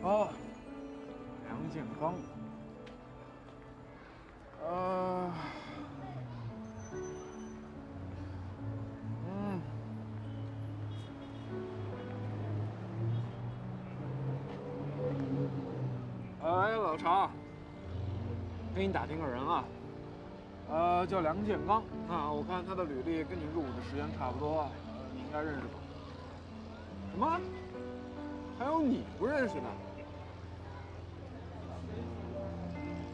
N: 哦，梁建刚。哎，老常，给你打听个人啊。叫梁建刚啊，我看他的履历跟你入伍的时间差不多，你应该认识吧？什么？还有你不认识的？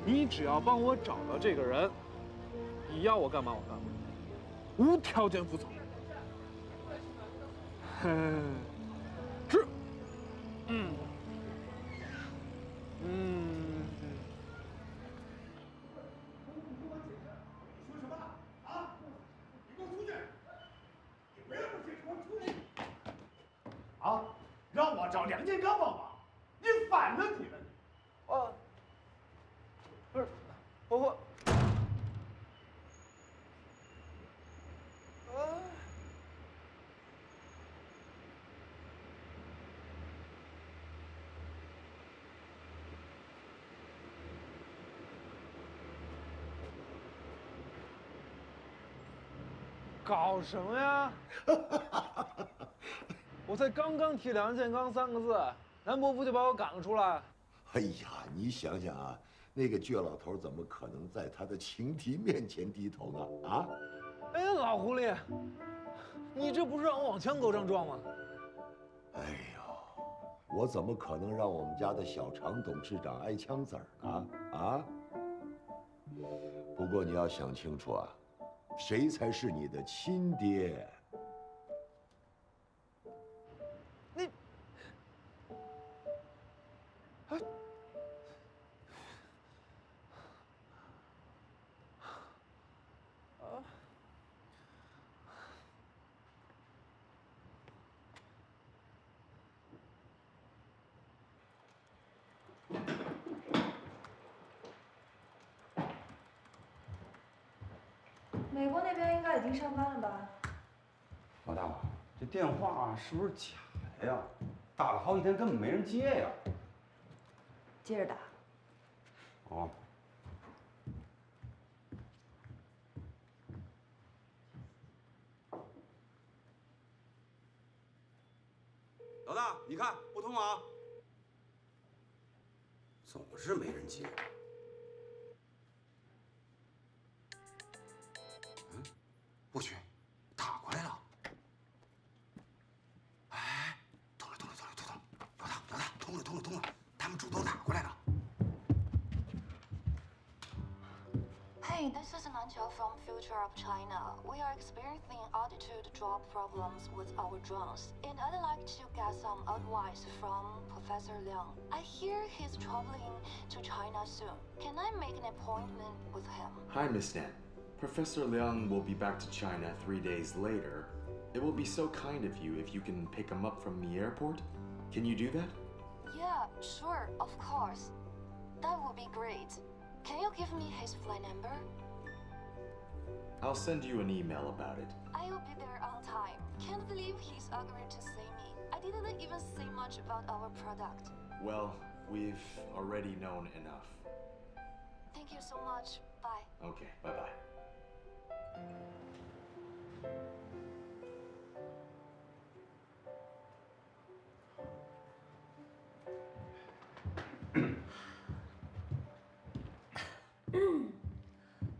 N: 你只要帮我找到这个人，你要我干嘛我干嘛，无条件服从。是。
E: 啊，让我找梁建刚帮忙，你反了你了！
N: 不是，我。搞什么呀？我才刚刚提梁建刚3个字，南伯父就把我赶了出来。
P: 哎呀，你想想啊，那个倔老头怎么可能在他的情敌面前低头呢？啊！
N: 哎，老狐狸，你这不是让我往枪口上撞吗？
P: 哎呦，我怎么可能让我们家的小常董事长挨枪子儿呢？啊！不过你要想清楚啊，谁才是你的亲爹？
N: 你，
F: 美国那边应该已经上班了吧？
O: 老大，这电话是不是假的呀？打了好几天，根本没人接呀。
F: 接着打。
O: 哦。老大，你看不通啊？总是没人接。不许，打过来了！哎，通了！老大，通了！他们主动打过来了。
L: Hey, this is Nanqiao from Future of China. We are experiencing altitude drop problems with our drones, and I'd like to get some advice from Professor Liang. I hear he's traveling to China soon. Can I make an appointment with him?
K: Hi, Miss Nan. Professor Liang will be back to China 3 days later. It will be so kind of you if you can pick him up from the airport. Can you do that?
L: Yeah, sure, of course. That would be great. Can you give me his flight number?
K: I'll send you an email about it.
L: I'll be there on time. Can't believe he's agreed to see me. I didn't even say much about our product.
K: Well, we've already known enough.
L: Thank you so much. Bye.
K: Okay, bye-bye.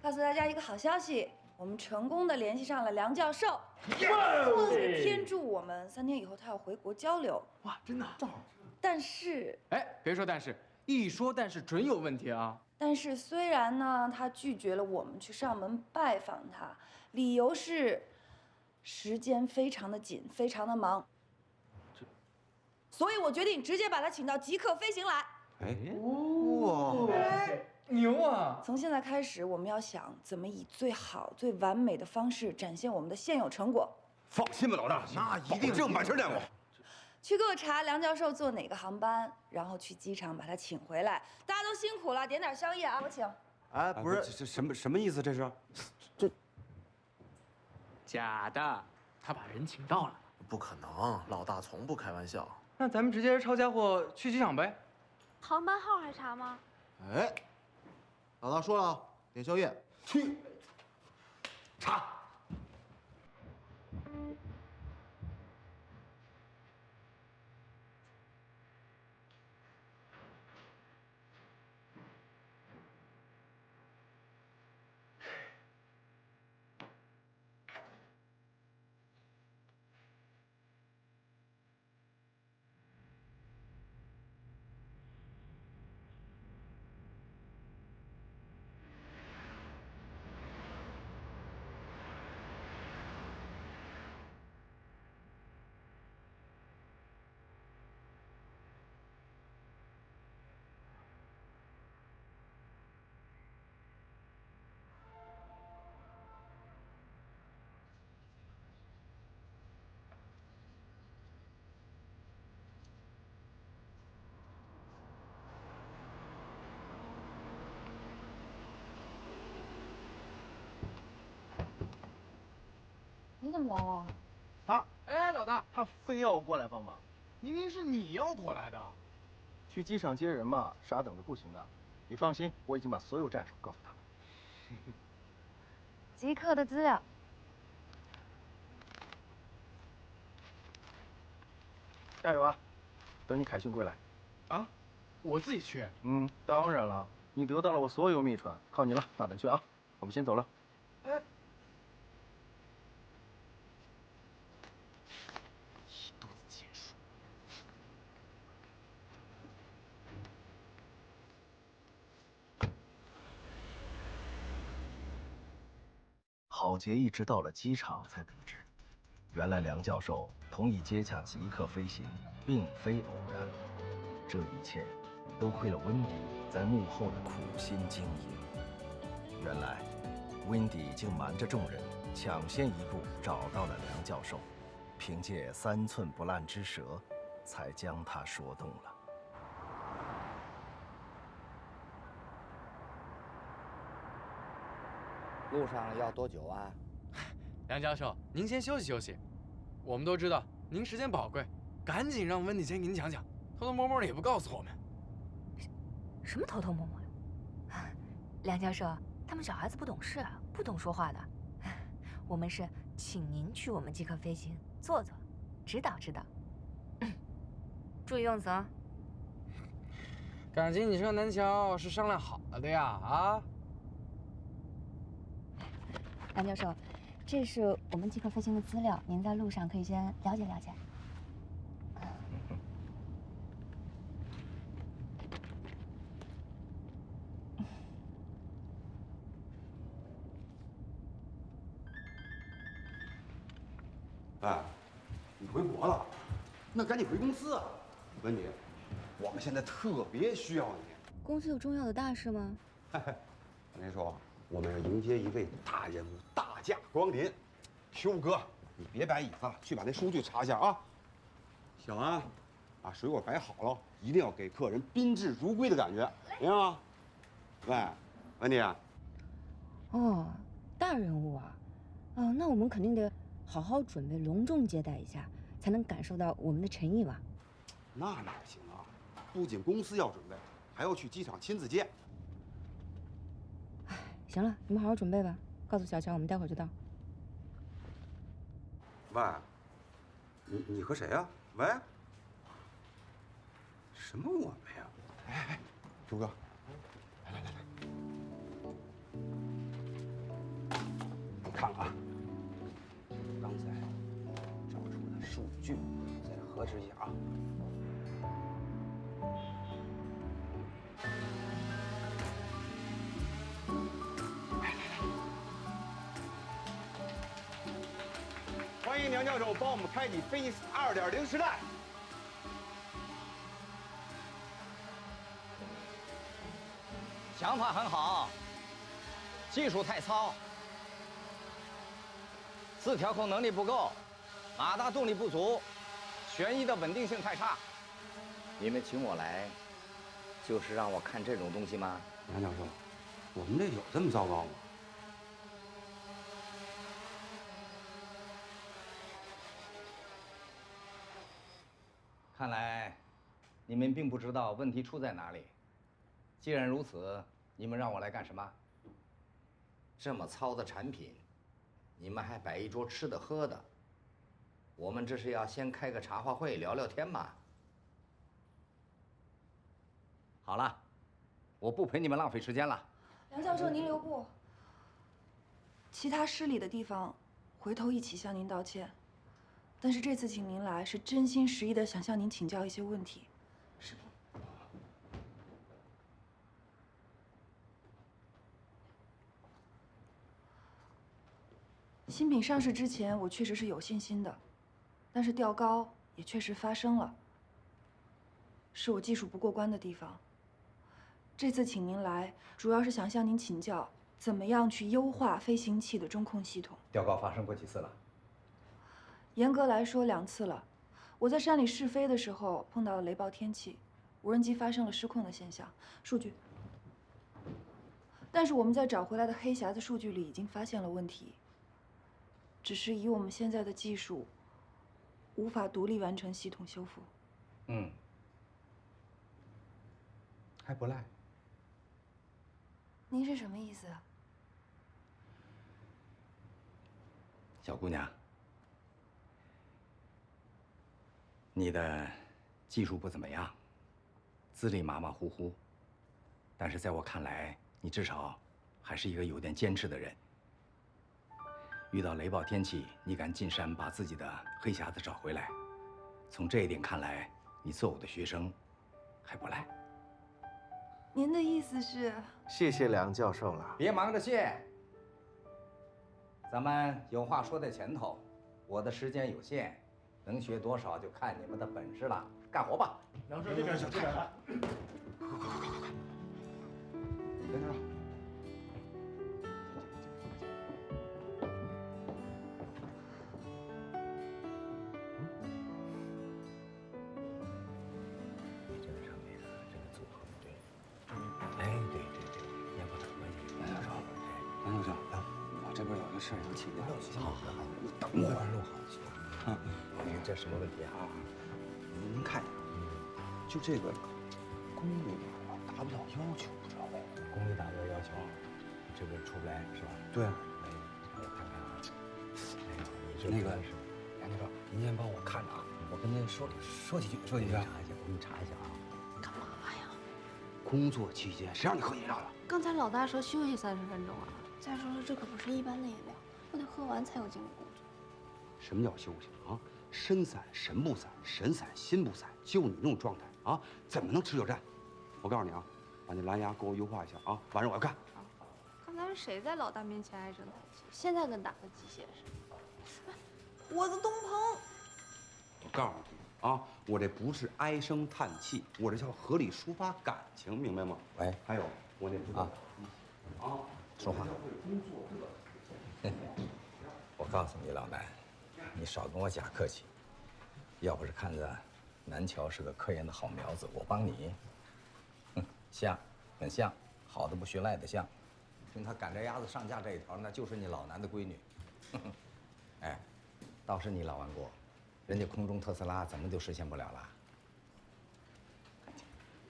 F: 告诉大家一个好消息，我们成功的联系上了梁教授。天助我们，3天以后他要回国交流。
I: 哇，真的，正好。
F: 但是，
I: 哎，别说但是，一说但是准有问题啊。
F: 但是虽然呢，他拒绝了我们去上门拜访他，理由是时间非常的紧，非常的忙。所以我决定直接把他请到极客飞行来。
O: 哎，
I: 哇，牛啊！
F: 从现在开始，我们要想怎么以最好、最完美的方式展现我们的现有成果。
O: 放心吧，老大，那一定正把事练过。
F: 去给我查梁教授坐哪个航班，然后去机场把他请回来。大家都辛苦了，点点宵夜啊，我请。
O: 哎，不是，这什么意思？这是？这
I: 假的，他把人请到了。
Q: 不可能，老大从不开玩笑。
I: 那咱们直接抄家伙去机场呗。
R: 航班号还查吗？
Q: 哎，老大说了，点宵夜去查。
R: 你怎么来了？
I: 哎，老大，
C: 他非要我过来帮忙。
I: 明明是你要过来的。
C: 去机场接人嘛，傻等着不行的。你放心，我已经把所有战术告诉他们。
R: 极客的资料。
C: 加油啊！等你凯旋归来。
I: 啊？我自己去？
C: 嗯，当然了，你得到了我所有秘传，靠你了，大胆去啊！我们先走了。
I: 哎。
C: 郝杰一直到了机场才得知，原来梁教授同意接洽极客飞行，并非偶然。这一切都亏了温迪在幕后的苦心经营。原来，温迪已经瞒着众人，抢先一步找到了梁教授，凭借3寸不烂之舌，才将他说动了。
S: 路上要多久啊？
I: 梁教授，您先休息休息。我们都知道您时间宝贵，赶紧让温迪先给您讲讲，偷偷摸摸的也不告诉我们。
B: 什么偷偷摸摸呀？梁教授，他们小孩子不懂事，不懂说话的。我们是请您去我们极客飞行坐坐，指导指导。注意用词啊。
I: 感情你和南桥是商量好了的呀？啊？
R: 梁教授，这是我们极客飞行的资料，您在路上可以先了解了解。
O: 哎，你回国了，那赶紧回公司啊！温迪，我们现在特别需要你。
R: 公司有重要的大事吗？
O: 我跟你说，我们要迎接一位大人物大驾光临。修哥，你别摆椅子了，去把那数据查一下啊。小安，啊，水果摆好了，一定要给客人宾至如归的感觉，明白吗？喂，温迪。
R: 哦，大人物啊，哦，那我们肯定得好好准备，隆重接待一下，才能感受到我们的诚意嘛。
O: 那哪行啊？不仅公司要准备，还要去机场亲自接。
R: 行了，你们好好准备吧。告诉小乔，我们待会儿就到。
O: 喂，你和谁呀？喂，什么我们呀？哎，朱哥，来，看啊，刚才找出的数据，再核实一下啊。欢迎梁教授帮我们开启飞 2.0时代。
S: 想法很好，技术太糙，自调控能力不够，马达动力不足，旋翼的稳定性太差。你们请我来，就是让我看这种东西吗？
O: 梁教授，我们这有这么糟糕吗？
S: 看来你们并不知道问题出在哪里。既然如此，你们让我来干什么？这么糙的产品，你们还摆一桌吃的喝的，我们这是要先开个茶话会聊聊天嘛？好了，我不陪你们浪费时间了。
F: 梁教授，您留步。其他失礼的地方，回头一起向您道歉。但是这次请您来，是真心实意的想向您请教一些问题。视频。新品上市之前，我确实是有信心的，但是调高也确实发生了，是我技术不过关的地方。这次请您来，主要是想向您请教，怎么样去优化飞行器的中控系统。
S: 调高发生过几次了？
F: 严格来说2次了。我在山里试飞的时候碰到了雷暴天气，无人机发生了失控的现象。数据。但是我们在找回来的黑匣子数据里已经发现了问题，只是以我们现在的技术，无法独立完成系统修复。
O: 还不赖。
A: 您是什么意思啊？
S: 小姑娘，你的技术不怎么样，资历马马虎虎，但是在我看来，你至少还是一个有点坚持的人。遇到雷暴天气，你敢进山把自己的黑匣子找回来，从这一点看来，你做我的学生还不赖。
F: 您的意思是？
C: 谢谢梁教授了。
S: 别忙着谢，咱们有话说在前头。我的时间有限，能学多少就看你们的本事了。干活吧。
N: 梁师这边小这边来。
O: 快！梁教授。事儿要请教。好，你等会儿录好。
S: 这什么问题啊？
O: 您看一下，就这个功率达不到要求，不知道为什么。
S: 功率达不到要求，这个出不来是吧？
O: 对啊。
S: 哎，让我看看啊。哎，你这
O: 那个
S: 是梁教授，您先帮我看着啊，我跟他说几句。查一下，我给你查一下啊。
H: 干嘛呀？
O: 工作期间谁让你喝饮料了？
L: 刚才老大说休息30分钟啊。再说了，这可不是一般的饮料，我得喝完才有精力工作。
O: 什么叫休息啊？身散神不散，神散心不散，就你这种状态啊，怎么能持久战？我告诉你啊，把那蓝牙给我优化一下啊，晚上我要看。
L: 刚才是谁在老大面前唉声叹气？现在跟打个鸡血似的。
F: 我的东鹏，
O: 我告诉你啊，我这不是唉声叹气，我这叫合理抒发感情，明白吗？
S: 喂，
O: 还有我那不啊，
S: 说话。我告诉你，老南，你少跟我假客气。要不是看着南桥是个科研的好苗子，我帮你，像，很像，好的不许赖的像。听他赶着鸭子上架这一条，那就是你老南的闺女。哎，倒是你老王国，人家空中特斯拉怎么就实现不了了？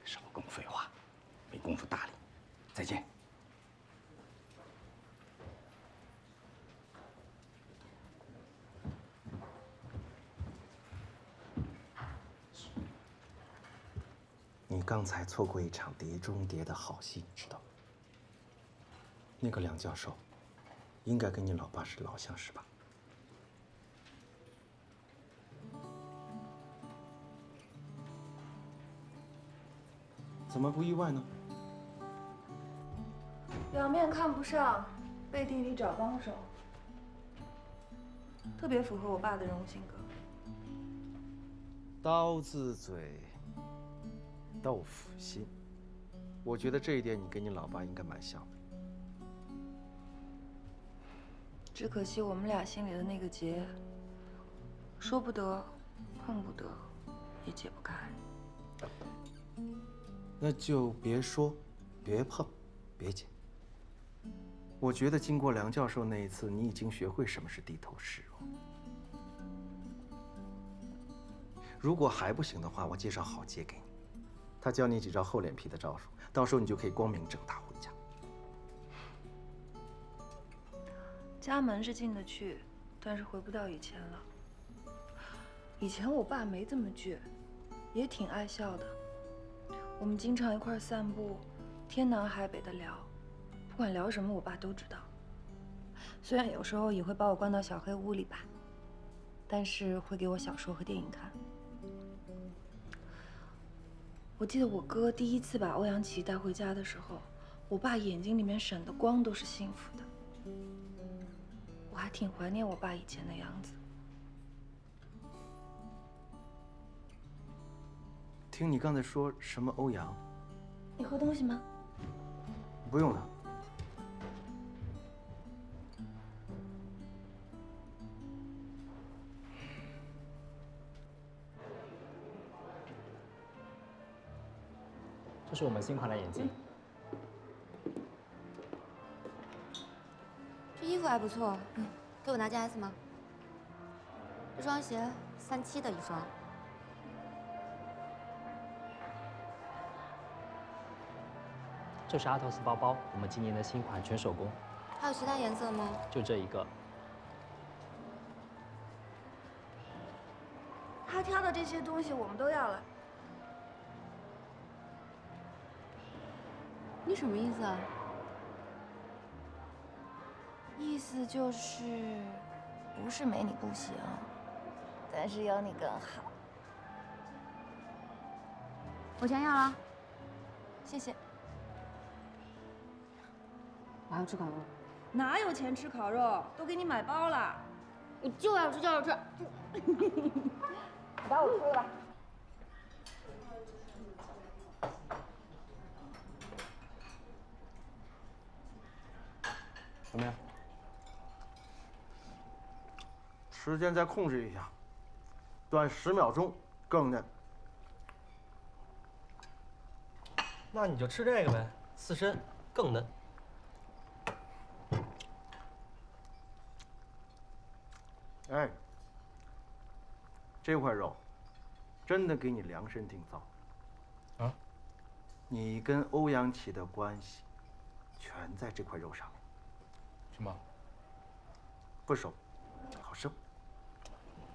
S: 少跟我废话，没工夫搭理。再见。
C: 你刚才错过一场碟中谍的好戏，知道吗？那个梁教授，
J: 应该跟你老爸是老相识吧？怎么不意外呢？
F: 表面看不上，背地里找帮手，特别符合我爸的人物性格。
C: 刀子嘴，豆腐心。我觉得这一点你跟你老爸应该蛮像的。
F: 只可惜我们俩心里的那个结，说不得，碰不得，也解不开。
C: 那就别说，别碰，别解。我觉得经过梁教授那一次，你已经学会什么是低头示弱。如果还不行的话，我介绍郝杰给你，他教你几招厚脸皮的招数，到时候你就可以光明正大回家。
F: 家门是进得去，但是回不到以前了。以前我爸没这么倔，也挺爱笑的。我们经常一块散步，天南海北的聊，不管聊什么，我爸都知道。虽然有时候也会把我关到小黑屋里吧，但是会给我小说和电影看。我记得我哥第一次把欧阳琦带回家的时候，我爸眼睛里面闪的光都是幸福的。我还挺怀念我爸以前的样子。
C: 听你刚才说什么欧阳？
F: 你喝东西吗？
C: 不用了。
T: 这是我们新款的眼镜。
R: 这衣服还不错，给我拿件 S 吗？这双鞋37的一双。
T: 这是阿托斯包包，我们今年的新款，全手工。
R: 还有其他颜色吗？
T: 就这一个。
F: 他挑的这些东西我们都要了。
R: 你什么意思啊？
A: 意思就是，不是没你不行，但是有你更好。
R: 我全要了，
A: 谢谢。
R: 我还要吃烤肉。
F: 哪有钱吃烤肉？都给你买包了。
R: 我就要吃，就要吃。
F: 你把我吃了吧。
C: 怎么样？时间再控制一下，短10秒钟，更嫩。
U: 那你就吃这个呗，刺身更嫩。
C: 哎，这块肉真的给你量身定造。
U: 啊？
C: 你跟欧阳琦的关系全在这块肉上面。
I: 什么？
C: 不熟，好生。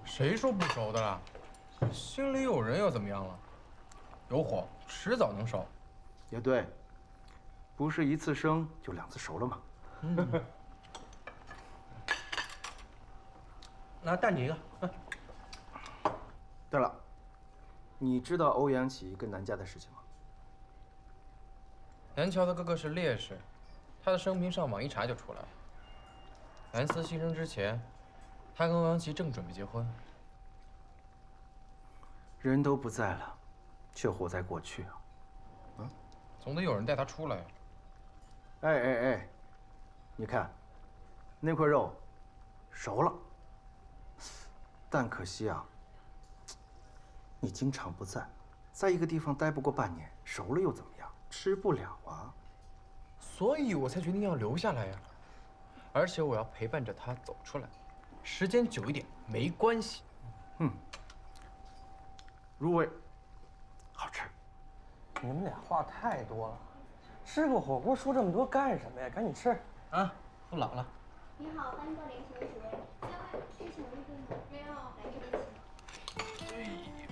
I: 谁说不熟的了？心里有人又怎么样了？有火，迟早能熟。
C: 也对，不是一次生就2次熟了吗？
U: 那淡你一个。
C: 对了，你知道欧阳琦跟南家的事情吗？
I: 南桥的哥哥是烈士，他的生平上网一查就出来了。南思牺牲之前，他跟欧阳琦正准备结婚。
C: 人都不在了，却活在过去啊！
I: 总得有人带他出来呀。
C: 哎，你看，那块肉熟了，但可惜啊，你经常不在，在一个地方待不过半年，熟了又怎么样？吃不了啊。
I: 所以我才决定要留下来呀。而且我要陪伴着他走出来，时间久一点没关系。
C: 入味，好吃。
U: 你们俩话太多了，吃个火锅说这么多干什么呀？赶紧吃啊，都老了。
V: 你好，欢迎光临请问几位？三位，是请入座吗？没有，来这边请。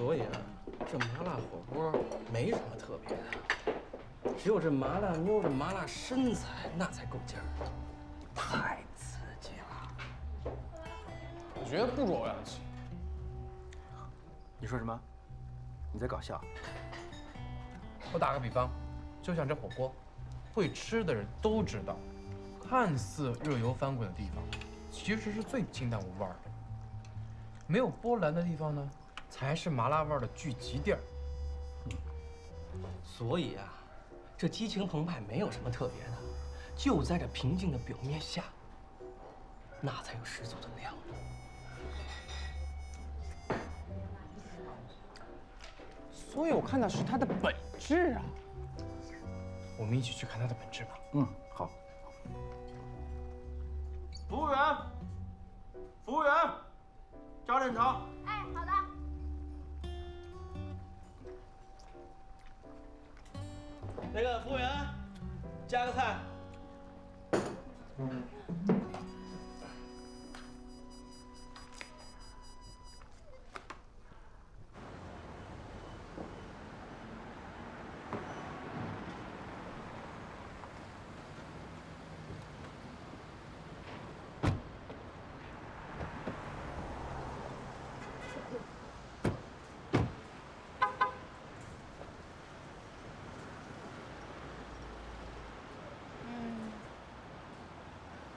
I: 所以啊，这麻辣火锅没什么特别的，只有这麻辣妞的麻辣身材那才够劲儿，太刺激了。
N: 我觉得不着洋气。
C: 你说什么？你在搞笑？
I: 我打个比方，就像这火锅，会吃的人都知道，看似热油翻滚的地方，其实是最清淡无味的。没有波澜的地方呢，才是麻辣味的聚集地儿。所以啊，这激情澎湃没有什么特别的，就在这平静的表面下，那才有十足的亮度。
N: 所以我看的是它的本质啊。
I: 我们一起去看它的本质吧。
C: 嗯，好。
J: 服务员，服务员，加点茶。
V: 哎，好的。
U: 那个服务员，加个菜。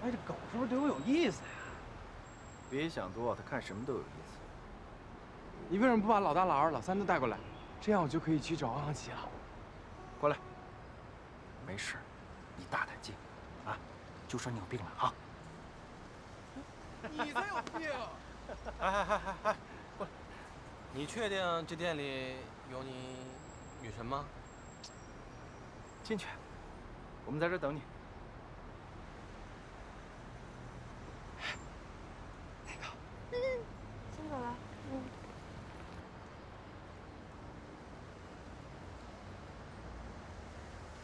N: 哎，这狗是不是对我有意思呀？
C: 别想多，他看什么都有意思。
N: 你为什么不把老大、老二、老三都带过来？这样我就可以去找王阳奇了。
C: 过来。没事，你大胆进，啊，就说你有病了啊。
N: 你才有病！
I: 哎，过来！你确定这店里有你女神吗？
C: 进去，我们在这等你。
F: 先走了。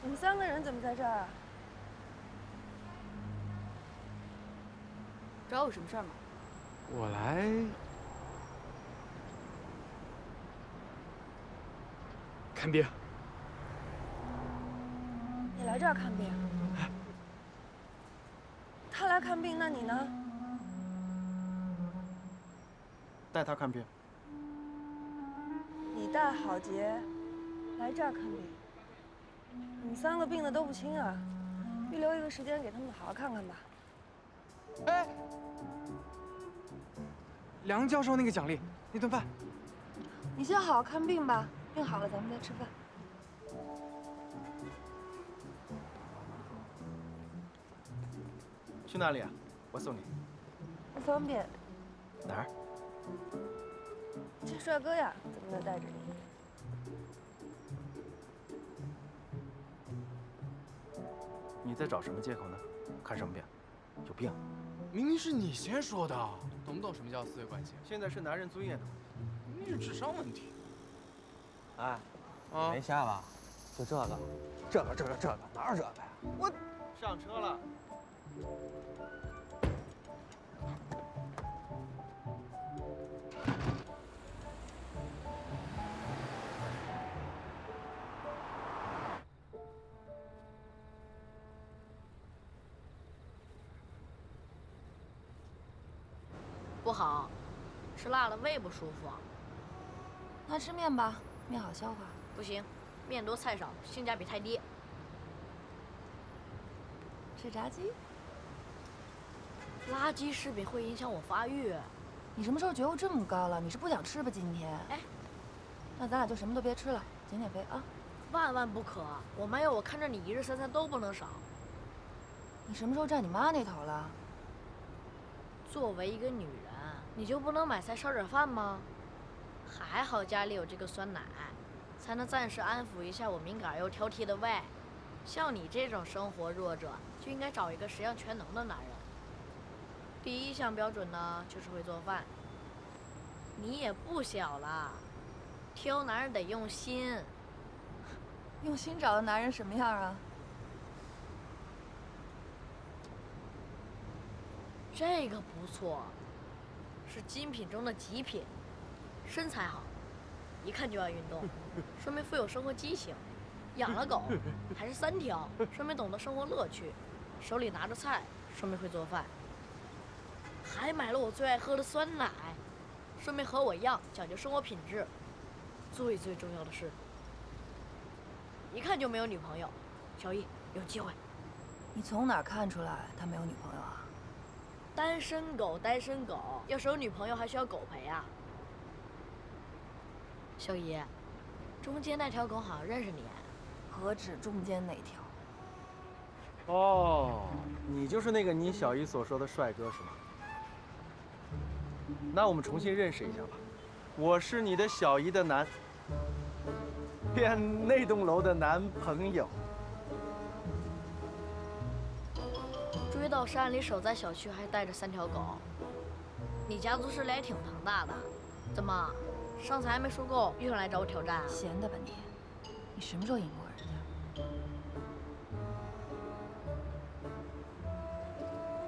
F: 你们3个人怎么在这儿啊？
H: 找我什么事儿吗？
N: 我来看病。
F: 你来这儿看病？他来看病，那你呢？
C: 带他看病。
F: 你带郝杰来这儿看病，你们3个病的都不轻啊，预留一个时间给他们好好看看吧。
N: 哎，梁教授那个奖励，那顿饭，
F: 你先好好看病吧，病好了咱们再吃饭。
C: 去哪里啊？我送你。
F: 不方便。
C: 哪儿？
F: 见帅哥呀，怎么能带着你？
C: 你在找什么借口呢？看什么病？有病！
N: 明明是你先说的，懂不懂什么叫私有关系？
C: 现在是男人尊严的问题，
N: 明明是智商问题。
U: 哎，没瞎吧？就这个，哪有这个呀？
C: 我上车了。
G: 不好，吃辣了胃不舒服。
F: 那吃面吧，面好消化。
G: 不行，面多菜少，性价比太低。
F: 吃炸鸡？
G: 垃圾食品会影响我发育。
F: 你什么时候觉悟这么高了？你是不想吃吧今天？
G: 哎，
F: 那咱俩就什么都别吃了，减肥啊！
G: 万万不可！我没有，我看着你1日3餐都不能少。
F: 你什么时候站你妈那头了？
G: 作为一个女人，你就不能买菜烧点饭吗？还好家里有这个酸奶，才能暂时安抚一下我敏感又挑剔的胃。像你这种生活弱者，就应该找一个10样全能的男人。第1项标准呢，就是会做饭。你也不小了，挑男人得用心。
F: 用心找的男人什么样啊？
G: 这个不错，是精品中的极品，身材好，一看就爱运动，说明富有生活激情。养了狗，还是3条，说明懂得生活乐趣。手里拿着菜，说明会做饭。还买了我最爱喝的酸奶，说明和我一样讲究生活品质。最重要的是，一看就没有女朋友。小易，有机会。
F: 你从哪儿看出来他没有女朋友啊？
G: 单身狗，单身狗，要是有女朋友还需要狗陪啊？小姨，中间那条狗好像认识你。
F: 何止中间那条？
C: 哦，你就是那个你小姨所说的帅哥是吗？那我们重新认识一下吧。我是你的小姨的变那栋楼的男朋友。
G: 追到山里，守在小区，还带着3条狗。你家族势力还挺庞大的，怎么上次还没说够，又来找我挑战啊？
F: 闲的吧你？你什么时候赢过人家？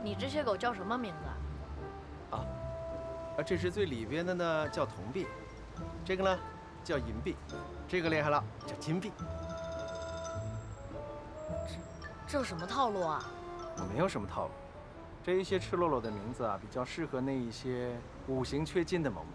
G: 你这些狗叫什么名字？
C: 这是最里边的呢，叫铜币；这个呢，叫银币；这个厉害了，叫金币。
G: 这有什么套路啊？
C: 我没有什么套路，这一些赤裸裸的名字啊，比较适合那一些5行缺金的嬷嬷。